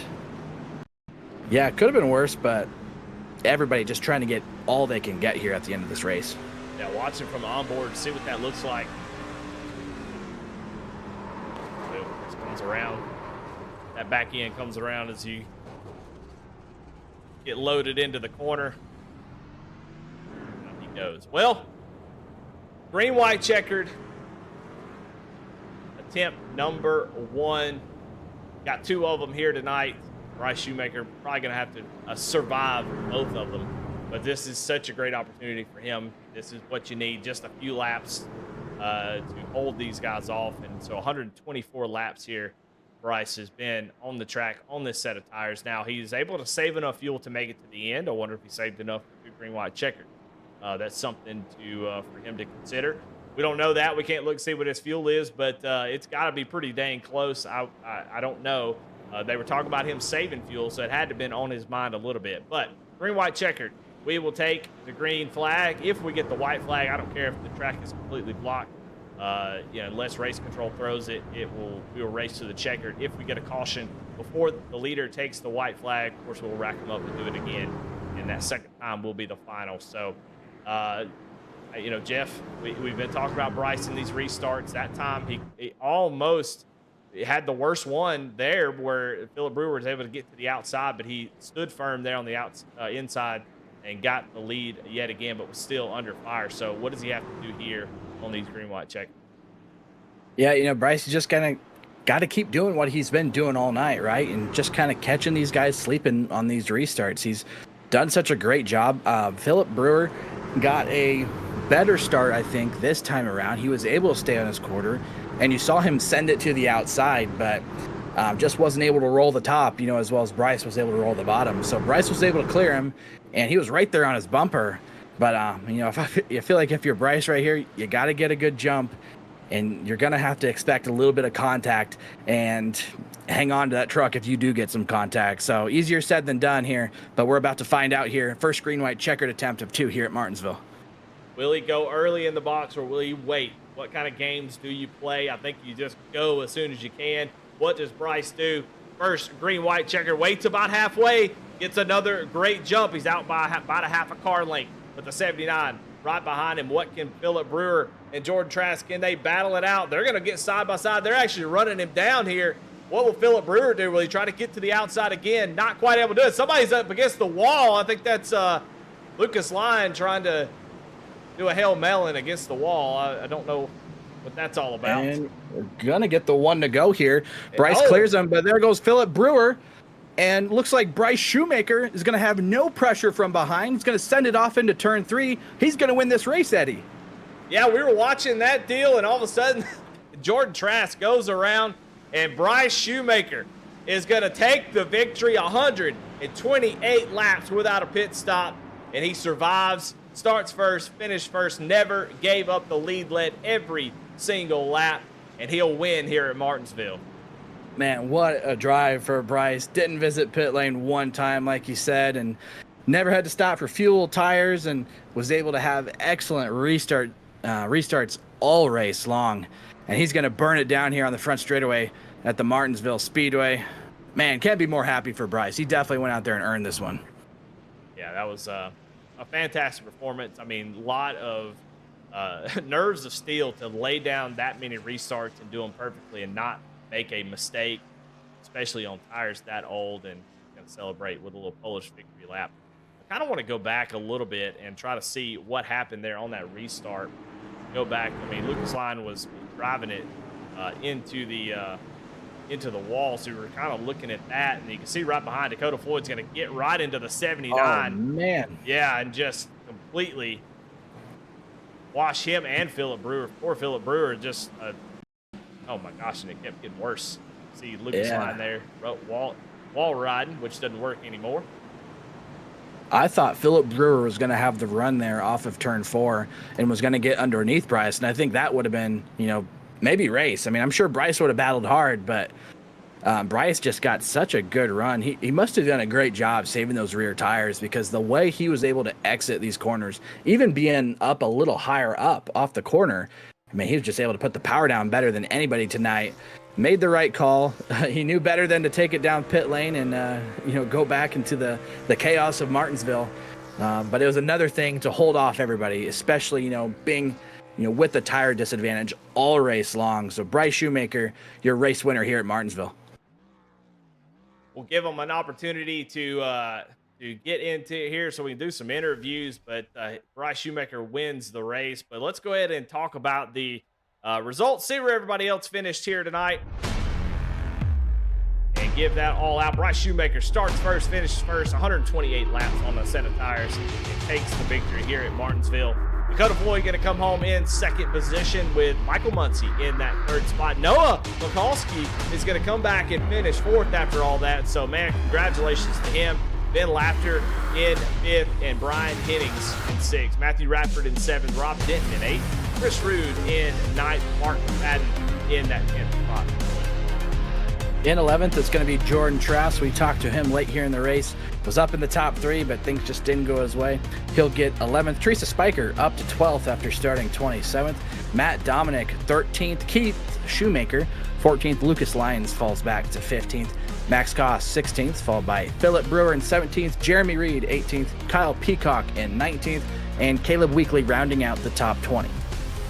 yeah, it could have been worse, but everybody just trying to get all they can get here at the end of this race. Yeah, watching from the onboard, see what that looks like. Comes around. That back end comes around as you get loaded into the corner. And he goes. Well, green, white, checkered. Attempt number 1. Got 2 of them here tonight. Bryce Shoemaker probably going to have to survive both of them. But this is such a great opportunity for him. This is what you need, just a few laps to hold these guys off. And so 124 laps here. Bryce has been on the track on this set of tires. Now he's able to save enough fuel to make it to the end. I wonder if he saved enough for green, white, checkered. That's something for him to consider. We don't know that. We can't look and see what his fuel is, but it's got to be pretty dang close. I don't know. They were talking about him saving fuel, so it had to have been on his mind a little bit. But green, white, checkered. We will take the green flag. If we get the white flag, I don't care if the track is completely blocked. Unless race control throws it, we will race to the checkered. If we get a caution before the leader takes the white flag, of course, we'll rack them up and do it again. And that second time will be the final. So, Jeff, we've been talking about Bryce in these restarts. That time he almost had the worst one there where Phillip Brewer was able to get to the outside, but he stood firm there on the inside and got the lead yet again, but was still under fire. So what does he have to do here on these green, white, check? Yeah, Bryce just kind of got to keep doing what he's been doing all night, right? And just kind of catching these guys sleeping on these restarts. He's done such a great job. Phillip Brewer got a better start, I think, this time around. He was able to stay on his quarter, and you saw him send it to the outside, but just wasn't able to roll the top, as well as Bryce was able to roll the bottom. So Bryce was able to clear him, and he was right there on his bumper. But, if I feel like if you're Bryce right here, you got to get a good jump and you're going to have to expect a little bit of contact and hang on to that truck if you do get some contact. So easier said than done here, but we're about to find out here. First green-white checkered attempt of 2 here at Martinsville. Will he go early in the box or will he wait? What kind of games do you play? I think you just go as soon as you can. What does Bryce do? First green-white checker, waits about halfway, gets another great jump. He's out by about a half a car length with the 79 right behind him. What can Philip Brewer and Jordan Trask, can they battle it out? They're going to get side by side. They're actually running him down here. What will Philip Brewer do? Will he try to get to the outside again? Not quite able to do it. Somebody's up against the wall. I think that's Lucas Lyon trying to do a Hail Melon against the wall. I don't know what that's all about. And we're going to get the one to go here. Bryce clears him, but there goes Philip Brewer. And looks like Bryce Shoemaker is going to have no pressure from behind. He's going to send it off into turn 3. He's going to win this race, Eddie. Yeah, we were watching that deal, and all of a sudden, Jordan Trask goes around, and Bryce Shoemaker is going to take the victory. 128 laps without a pit stop, and he survives, starts first, finished first, never gave up the lead, led every single lap, and he'll win here at Martinsville. Man, what a drive for Bryce. Didn't visit pit lane one time, like you said, and never had to stop for fuel, tires, and was able to have excellent restarts all race long. And he's going to burn it down here on the front straightaway at the Martinsville Speedway. Man, can't be more happy for Bryce. He definitely went out there and earned this one. Yeah, that was a fantastic performance. I mean, a lot of nerves of steel to lay down that many restarts and do them perfectly and not make a mistake, especially on tires that old, and going to celebrate with a little Polish victory lap. I kind of want to go back a little bit and try to see what happened there on that restart. Go back. I mean, Lucas Lyon was driving it into the wall, so we were kind of looking at that, and you can see right behind Dakota Floyd's going to get right into the 79. Oh, man. Yeah, and just completely wash him and Philip Brewer. Poor Philip Brewer, just oh my gosh, and it kept getting worse. See Lucas Lyon there, wall riding, which doesn't work anymore. I thought Philip Brewer was going to have the run there off of turn 4 and was going to get underneath Bryce, and I think that would have been, maybe race. I mean, I'm sure Bryce would have battled hard, but Bryce just got such a good run. He must have done a great job saving those rear tires, because the way he was able to exit these corners, even being up a little higher up off the corner, I mean, he was just able to put the power down better than anybody tonight. Made the right call. He knew better than to take it down pit lane and, go back into the chaos of Martinsville. But it was another thing to hold off everybody, especially, being, with the tire disadvantage all race long. So Bryce Shoemaker, your race winner here at Martinsville. We'll give him an opportunity to get into here so we can do some interviews, but Bryce Shoemaker wins the race. But let's go ahead and talk about the results, see where everybody else finished here tonight, and give that all out. Bryce Shoemaker starts first, finishes first, 128 laps on a set of tires, and takes the victory here at Martinsville. Dakota Floyd going to come home in second position with Michael Muncie in that third spot. Noah Mikulski is going to come back and finish fourth after all that. So, man, congratulations to him. Ben Laughter in fifth, and Brian Hennings in sixth. Matthew Radford in seventh. Rob Denton in eighth. Chris Rude in ninth. Mark Madden in that 10th spot. In 11th, it's going to be Jordan Trask. We talked to him late here in the race. Was up in the top 3, but things just didn't go his way. He'll get 11th. Teresa Spiker up to 12th after starting 27th. Matt Dominic, 13th. Keith Shoemaker, 14th. Lucas Lyons falls back to 15th. Max Koss, 16th, followed by Philip Brewer in 17th. Jeremy Reed, 18th. Kyle Peacock in 19th. And Caleb Weekly rounding out the top 20.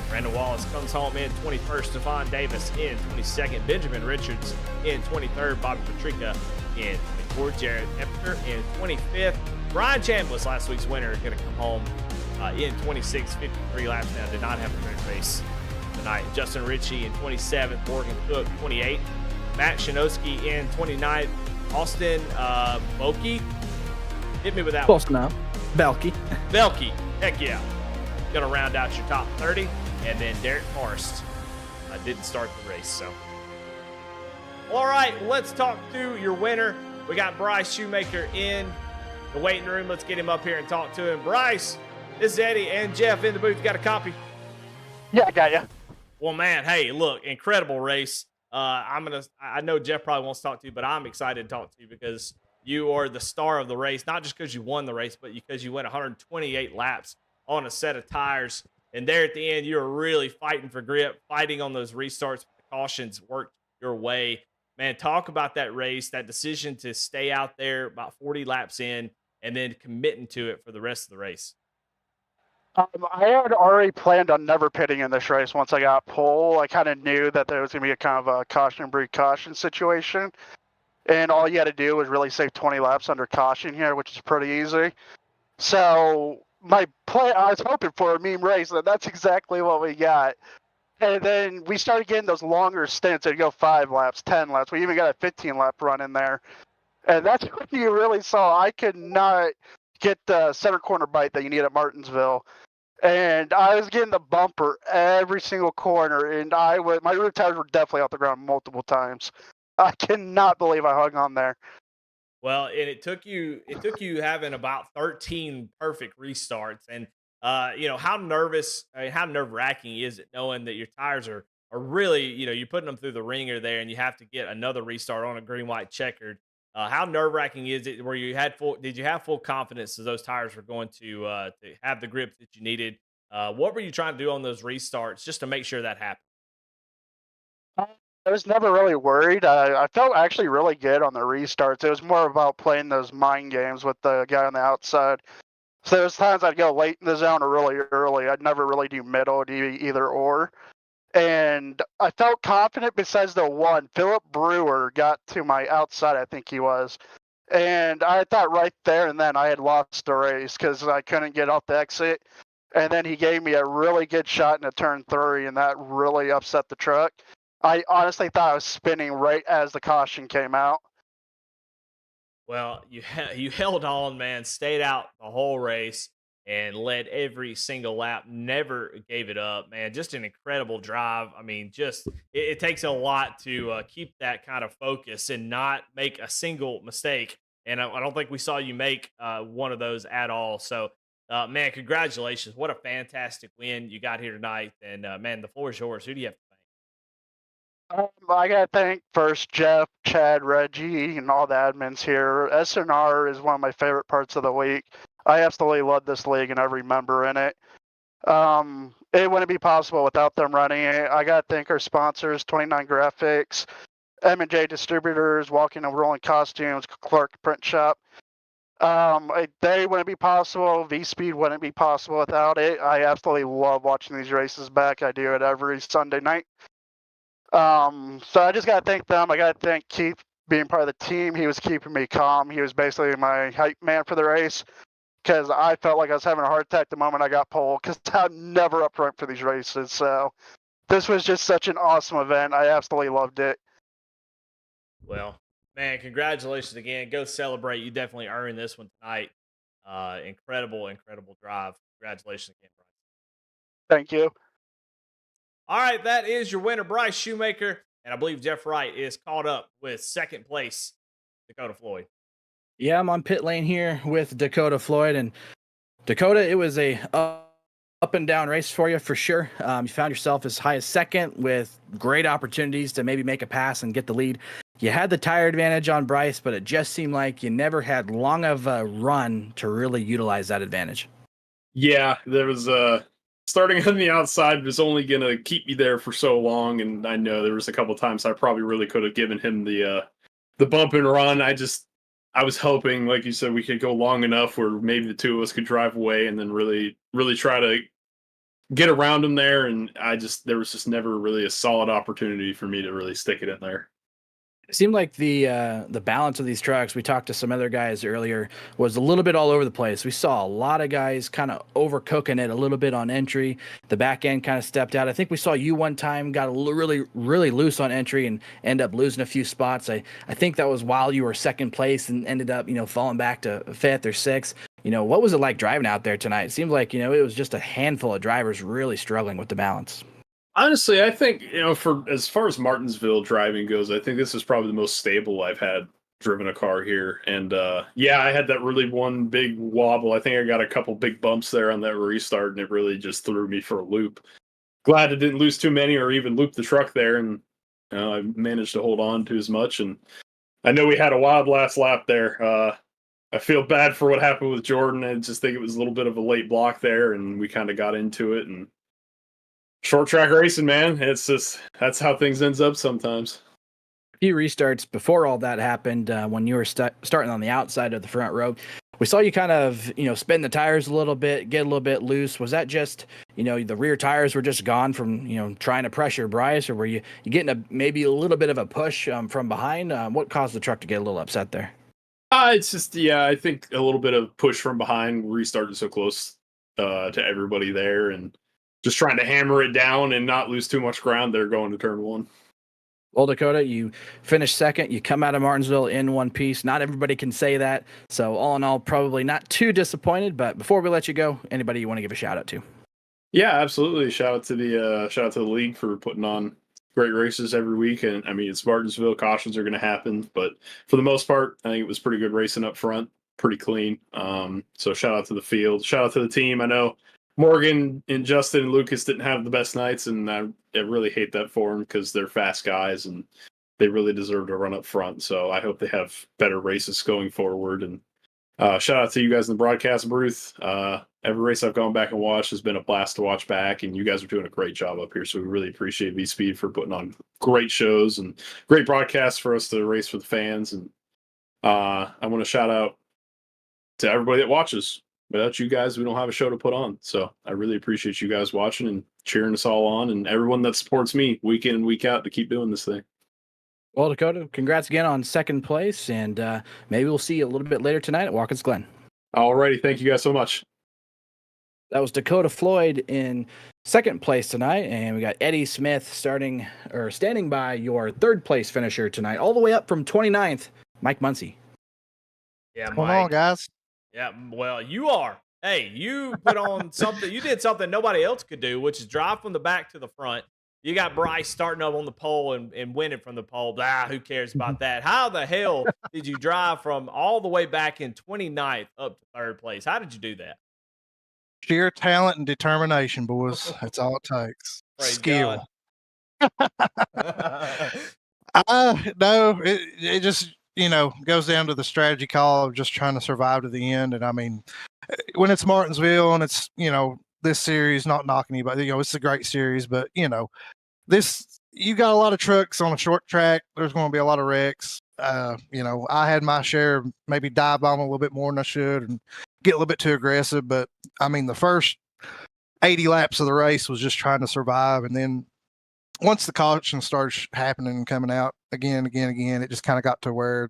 Brandon Wallace comes home in 21st. Devon Davis in 22nd. Benjamin Richards in 23rd. Bobby Patrica in 24th. Jared Epker in 25th. Brian Chambliss, last week's winner, is going to come home in 26th. 53 laps now. Did not have a great race tonight. Justin Ritchie in 27th. Morgan Cook, 28th. Matt Shinowski in 29th. Austin Boki. Hit me with that Close enough. Belky. Heck yeah. Going to round out your top 30. And then Derek Forrest didn't start the race. So, all right, let's talk to your winner. We got Bryce Shoemaker in the waiting room. Let's get him up here and talk to him. Bryce, this is Eddie and Jeff in the booth. Got a copy? Yeah, I got you. Well, man, hey, look, incredible race. I know Jeff probably wants to talk to you, but I'm excited to talk to you because you are the star of the race, not just because you won the race, but because you went 128 laps on a set of tires. And there at the end, you were really fighting for grip, fighting on those restarts. The cautions worked your way. Man, talk about that race, that decision to stay out there about 40 laps in and then committing to it for the rest of the race. I had already planned on never pitting in this race once I got pole. I kind of knew that there was going to be a kind of a caution break caution situation. And all you had to do was really save 20 laps under caution here, which is pretty easy. So my play, I was hoping for a meme race, and that's exactly what we got. And then we started getting those longer stints. It'd go 5 laps, 10 laps. We even got a 15-lap run in there. And that's when you really saw I could not get the center corner bite that you need at Martinsville. And I was getting the bumper every single corner, and my rear tires were definitely off the ground multiple times. I cannot believe I hung on there. Well, and it took you having about 13 perfect restarts. And how nerve wracking is it knowing that your tires are really, you're putting them through the ringer there and you have to get another restart on a green, white checkered. How nerve wracking is it where did you have full confidence that those tires were going to have the grip that you needed? What were you trying to do on those restarts just to make sure that happened? I was never really worried. I felt actually really good on the restarts. It was more about playing those mind games with the guy on the outside. So there's times I'd go late in the zone or really early. I'd never really do middle, either or. And I felt confident besides the one. Philip Brewer got to my outside, I think he was. And I thought right there and then I had lost the race because I couldn't get off the exit. And then he gave me a really good shot in a turn 3, and that really upset the truck. I honestly thought I was spinning right as the caution came out. Well, you held on, man, stayed out the whole race and led every single lap, never gave it up, man. Just an incredible drive. I mean, it takes a lot to keep that kind of focus and not make a single mistake. And I don't think we saw you make one of those at all. So, man, congratulations. What a fantastic win you got here tonight. And, man, the floor is yours. Who do you have to thank? I gotta thank first Jeff, Chad, Reggie, and all the admins here. SNR is one of my favorite parts of the week. I absolutely love this league and every member in it. It wouldn't be possible without them running it. I gotta thank our sponsors, 29 Graphics, J Distributors, Walking and Rolling Costumes, Clark Print Shop. They wouldn't be possible. V-Speed wouldn't be possible without it. I absolutely love watching these races back. I do it every Sunday night. So I just got to thank them. I got to thank Keith being part of the team. He was keeping me calm. He was basically my hype man for the race because I felt like I was having a heart attack the moment I got pole because I'm never up front for these races. So this was just such an awesome event. I absolutely loved it. Well, man, congratulations again. Go celebrate. You definitely earned this one tonight. Incredible drive. Congratulations again, Bryce. Thank you. All right, that is your winner, Bryce Shoemaker. And I believe Jeff Wright is caught up with second place, Dakota Floyd. Yeah, I'm on pit lane here with Dakota Floyd. And Dakota, it was a up and down race for you for sure. You found yourself as high as second with great opportunities to maybe make a pass and get the lead. You had the tire advantage on Bryce, but it just seemed like you never had long of a run to really utilize that advantage. Yeah, there was starting on the outside was only going to keep me there for so long, and I know there was a couple times I probably really could have given him the bump and run. I was hoping, like you said, we could go long enough where maybe the two of us could drive away and then really try to get around him there, and there was just never really a solid opportunity for me to really stick it in there. It seemed like the balance of these trucks, we talked to some other guys earlier, was a little bit all over the place. We saw a lot of guys kind of overcooking it a little bit on entry. The back end kind of stepped out. I think we saw you one time got really loose on entry and end up losing a few spots. I think that was while you were second place and ended up, falling back to fifth or sixth. What was it like driving out there tonight? It seemed like, it was just a handful of drivers really struggling with the balance. Honestly, I think, for as far as Martinsville driving goes, I think this is probably the most stable I've had driven a car here. And I had that really one big wobble. I think I got a couple big bumps there on that restart, and it really just threw me for a loop. glad it didn't lose too many or even loop the truck there, and I managed to hold on to as much. And I know we had a wild last lap there. I feel bad for what happened with Jordan. I just think it was a little bit of a late block there, and we kind of got into it. And short track racing, man, it's just that's how things ends up sometimes. A few restarts before all that happened, when you were starting on the outside of the front row, we saw you kind of, spin the tires a little bit, get a little bit loose. Was that just, the rear tires were just gone from, trying to pressure Bryce, or were you getting maybe a little bit of a push from behind? What caused the truck to get a little upset there? It's just, I think a little bit of push from behind. We restarted so close to everybody there, and just trying to hammer it down and not lose too much ground there going to turn one. Well, Dakota, you finished second. You come out of Martinsville in one piece. Not everybody can say that. So all in all, probably not too disappointed. But before we let you go, anybody you want to give a shout out to? Yeah, absolutely. Shout out to the league for putting on great races every week. And I mean, it's Martinsville. Cautions are going to happen, but for the most part, I think it was pretty good racing up front, pretty clean. So shout out to the field. Shout out to the team. I know Morgan and Justin and Lucas didn't have the best nights, and I really hate that for them because they're fast guys and they really deserve to run up front. So I hope they have better races going forward. And shout out to you guys in the broadcast booth. Every race I've gone back and watched has been a blast to watch back, and you guys are doing a great job up here. So we really appreciate V-Speed for putting on great shows and great broadcasts for us to race for the fans. And I want to shout out to everybody that watches. Without you guys, we don't have a show to put on. So I really appreciate you guys watching and cheering us all on, and everyone that supports me week in and week out to keep doing this thing. Well, Dakota, congrats again on second place, and maybe we'll see you a little bit later tonight at Watkins Glen. Alrighty, thank you guys so much. That was Dakota Floyd in second place tonight, and we got Eddie Smith standing by your third place finisher tonight, all the way up from 29th, Mike Muncy. Yeah, Mike. Come on, guys. Yeah, well, you are. Hey, you put on something. You did something nobody else could do, which is drive from the back to the front. You got Bryce starting up on the pole and winning from the pole. Who cares about that? How the hell did you drive from all the way back in 29th up to third place? How did you do that? Sheer talent and determination, boys. That's all it takes. Praise Skill. God. It just goes down to the strategy call of just trying to survive to the end. And I mean, when it's Martinsville and it's this series, not knocking anybody, it's a great series, but this, you got a lot of trucks on a short track. There's going to be a lot of wrecks. I had my share of maybe dive bomb a little bit more than I should and get a little bit too aggressive. But I mean, the first 80 laps of the race was just trying to survive. And then once the caution started happening and coming out again, it just kind of got to where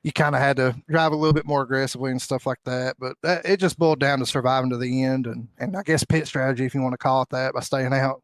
you kind of had to drive a little bit more aggressively and stuff like that. But it just boiled down to surviving to the end, and I guess pit strategy, if you want to call it that, by staying out.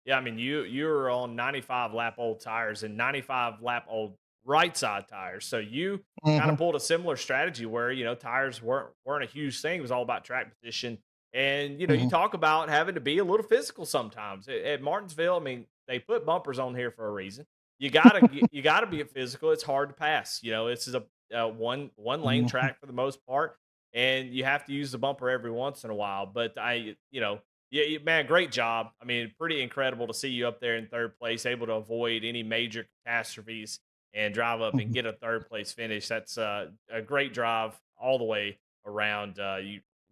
Yeah, I mean, you're on 95 lap old tires and 95 lap old right side tires. So you kind of pulled a similar strategy where, tires weren't a huge thing. It was all about track position. And, you talk about having to be a little physical sometimes. At Martinsville, I mean, they put bumpers on here for a reason. You gotta be physical. It's hard to pass. This is a one lane track for the most part, and you have to use the bumper every once in a while. But man, great job. I mean, pretty incredible to see you up there in third place, able to avoid any major catastrophes and drive up and get a third place finish. That's a great drive all the way around.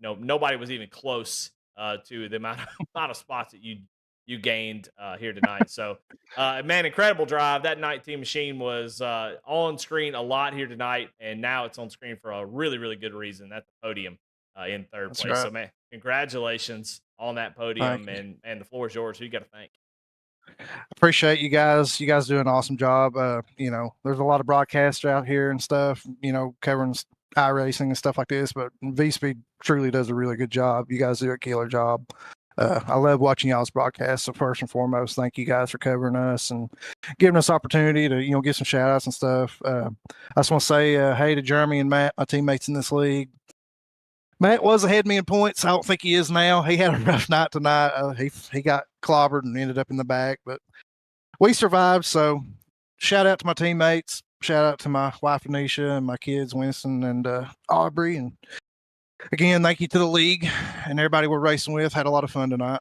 Nobody was even close to the amount of spots that you gained here tonight. So, man, incredible drive. That 19 machine was on screen a lot here tonight, and now it's on screen for a really, really good reason. That's the podium in third place. Right. So, man, congratulations on that podium, and the floor is yours. Who you got to thank? Appreciate you guys. You guys do an awesome job. There's a lot of broadcasters out here and stuff, covering iRacing and stuff like this, but V-Speed truly does a really good job. You guys do a killer job. I love watching y'all's broadcasts. So first and foremost, thank you guys for covering us and giving us opportunity to, give some shout outs and stuff. I just want to say, hey to Jeremy and Matt, my teammates in this league. Matt was ahead of me in points. I don't think he is now. He had a rough night tonight. He got clobbered and ended up in the back, but we survived. So shout out to my teammates. Shout out to my wife, Anisha, and my kids, Winston and Aubrey. And again, thank you to the league and everybody we're racing with. Had a lot of fun tonight.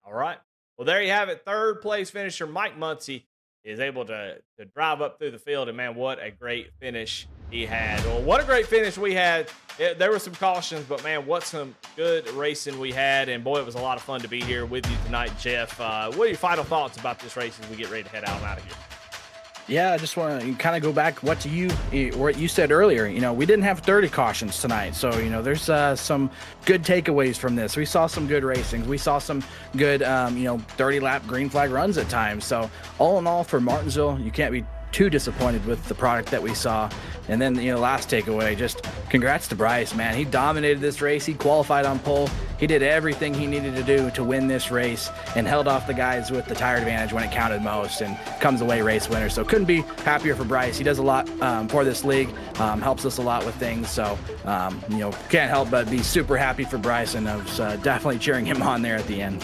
All All right. Well, there you have it. Third place finisher Mike Muncy is able to drive up through the field, and man, what a great finish he had. Well, what a great finish we had. There were some cautions, but man, what some good racing we had, and boy, it was a lot of fun to be here with you tonight, Jeff. What are your final thoughts about this race as we get ready to head out and out of here? Yeah, I just want to kind of go back what you said earlier. We didn't have 30 cautions tonight, so there's some good takeaways from this. We saw some good racing. We saw some good 30 lap green flag runs at times. So all in all, for Martinsville, you can't be too disappointed with the product that we saw. And then last takeaway, just congrats to Bryce, man. He dominated this race. He qualified on pole. He did everything he needed to do to win this race and held off the guys with the tire advantage when it counted most and comes away race winner. So couldn't be happier for Bryce. He does a lot for this league, helps us a lot with things. So can't help but be super happy for Bryce, and I was definitely cheering him on there at the end.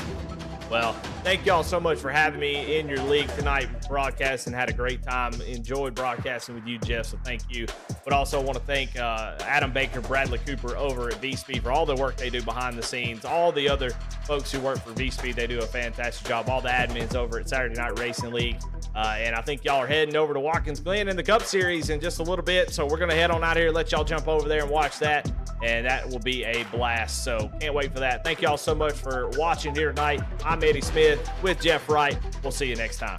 Well, thank y'all so much for having me in your league tonight, broadcasting. Had a great time. Enjoyed broadcasting with you, Jeff, so thank you. But also want to thank Adam Baker, Bradley Cooper over at V-Speed for all the work they do behind the scenes. All the other folks who work for V-Speed, they do a fantastic job. All the admins over at Saturday Night Racing League. And I think y'all are heading over to Watkins Glen in the Cup Series in just a little bit. So we're going to head on out here, let y'all jump over there and watch that. And that will be a blast. So can't wait for that. Thank y'all so much for watching here tonight. I'm Eddie Smith with Jeff Wright. We'll see you next time.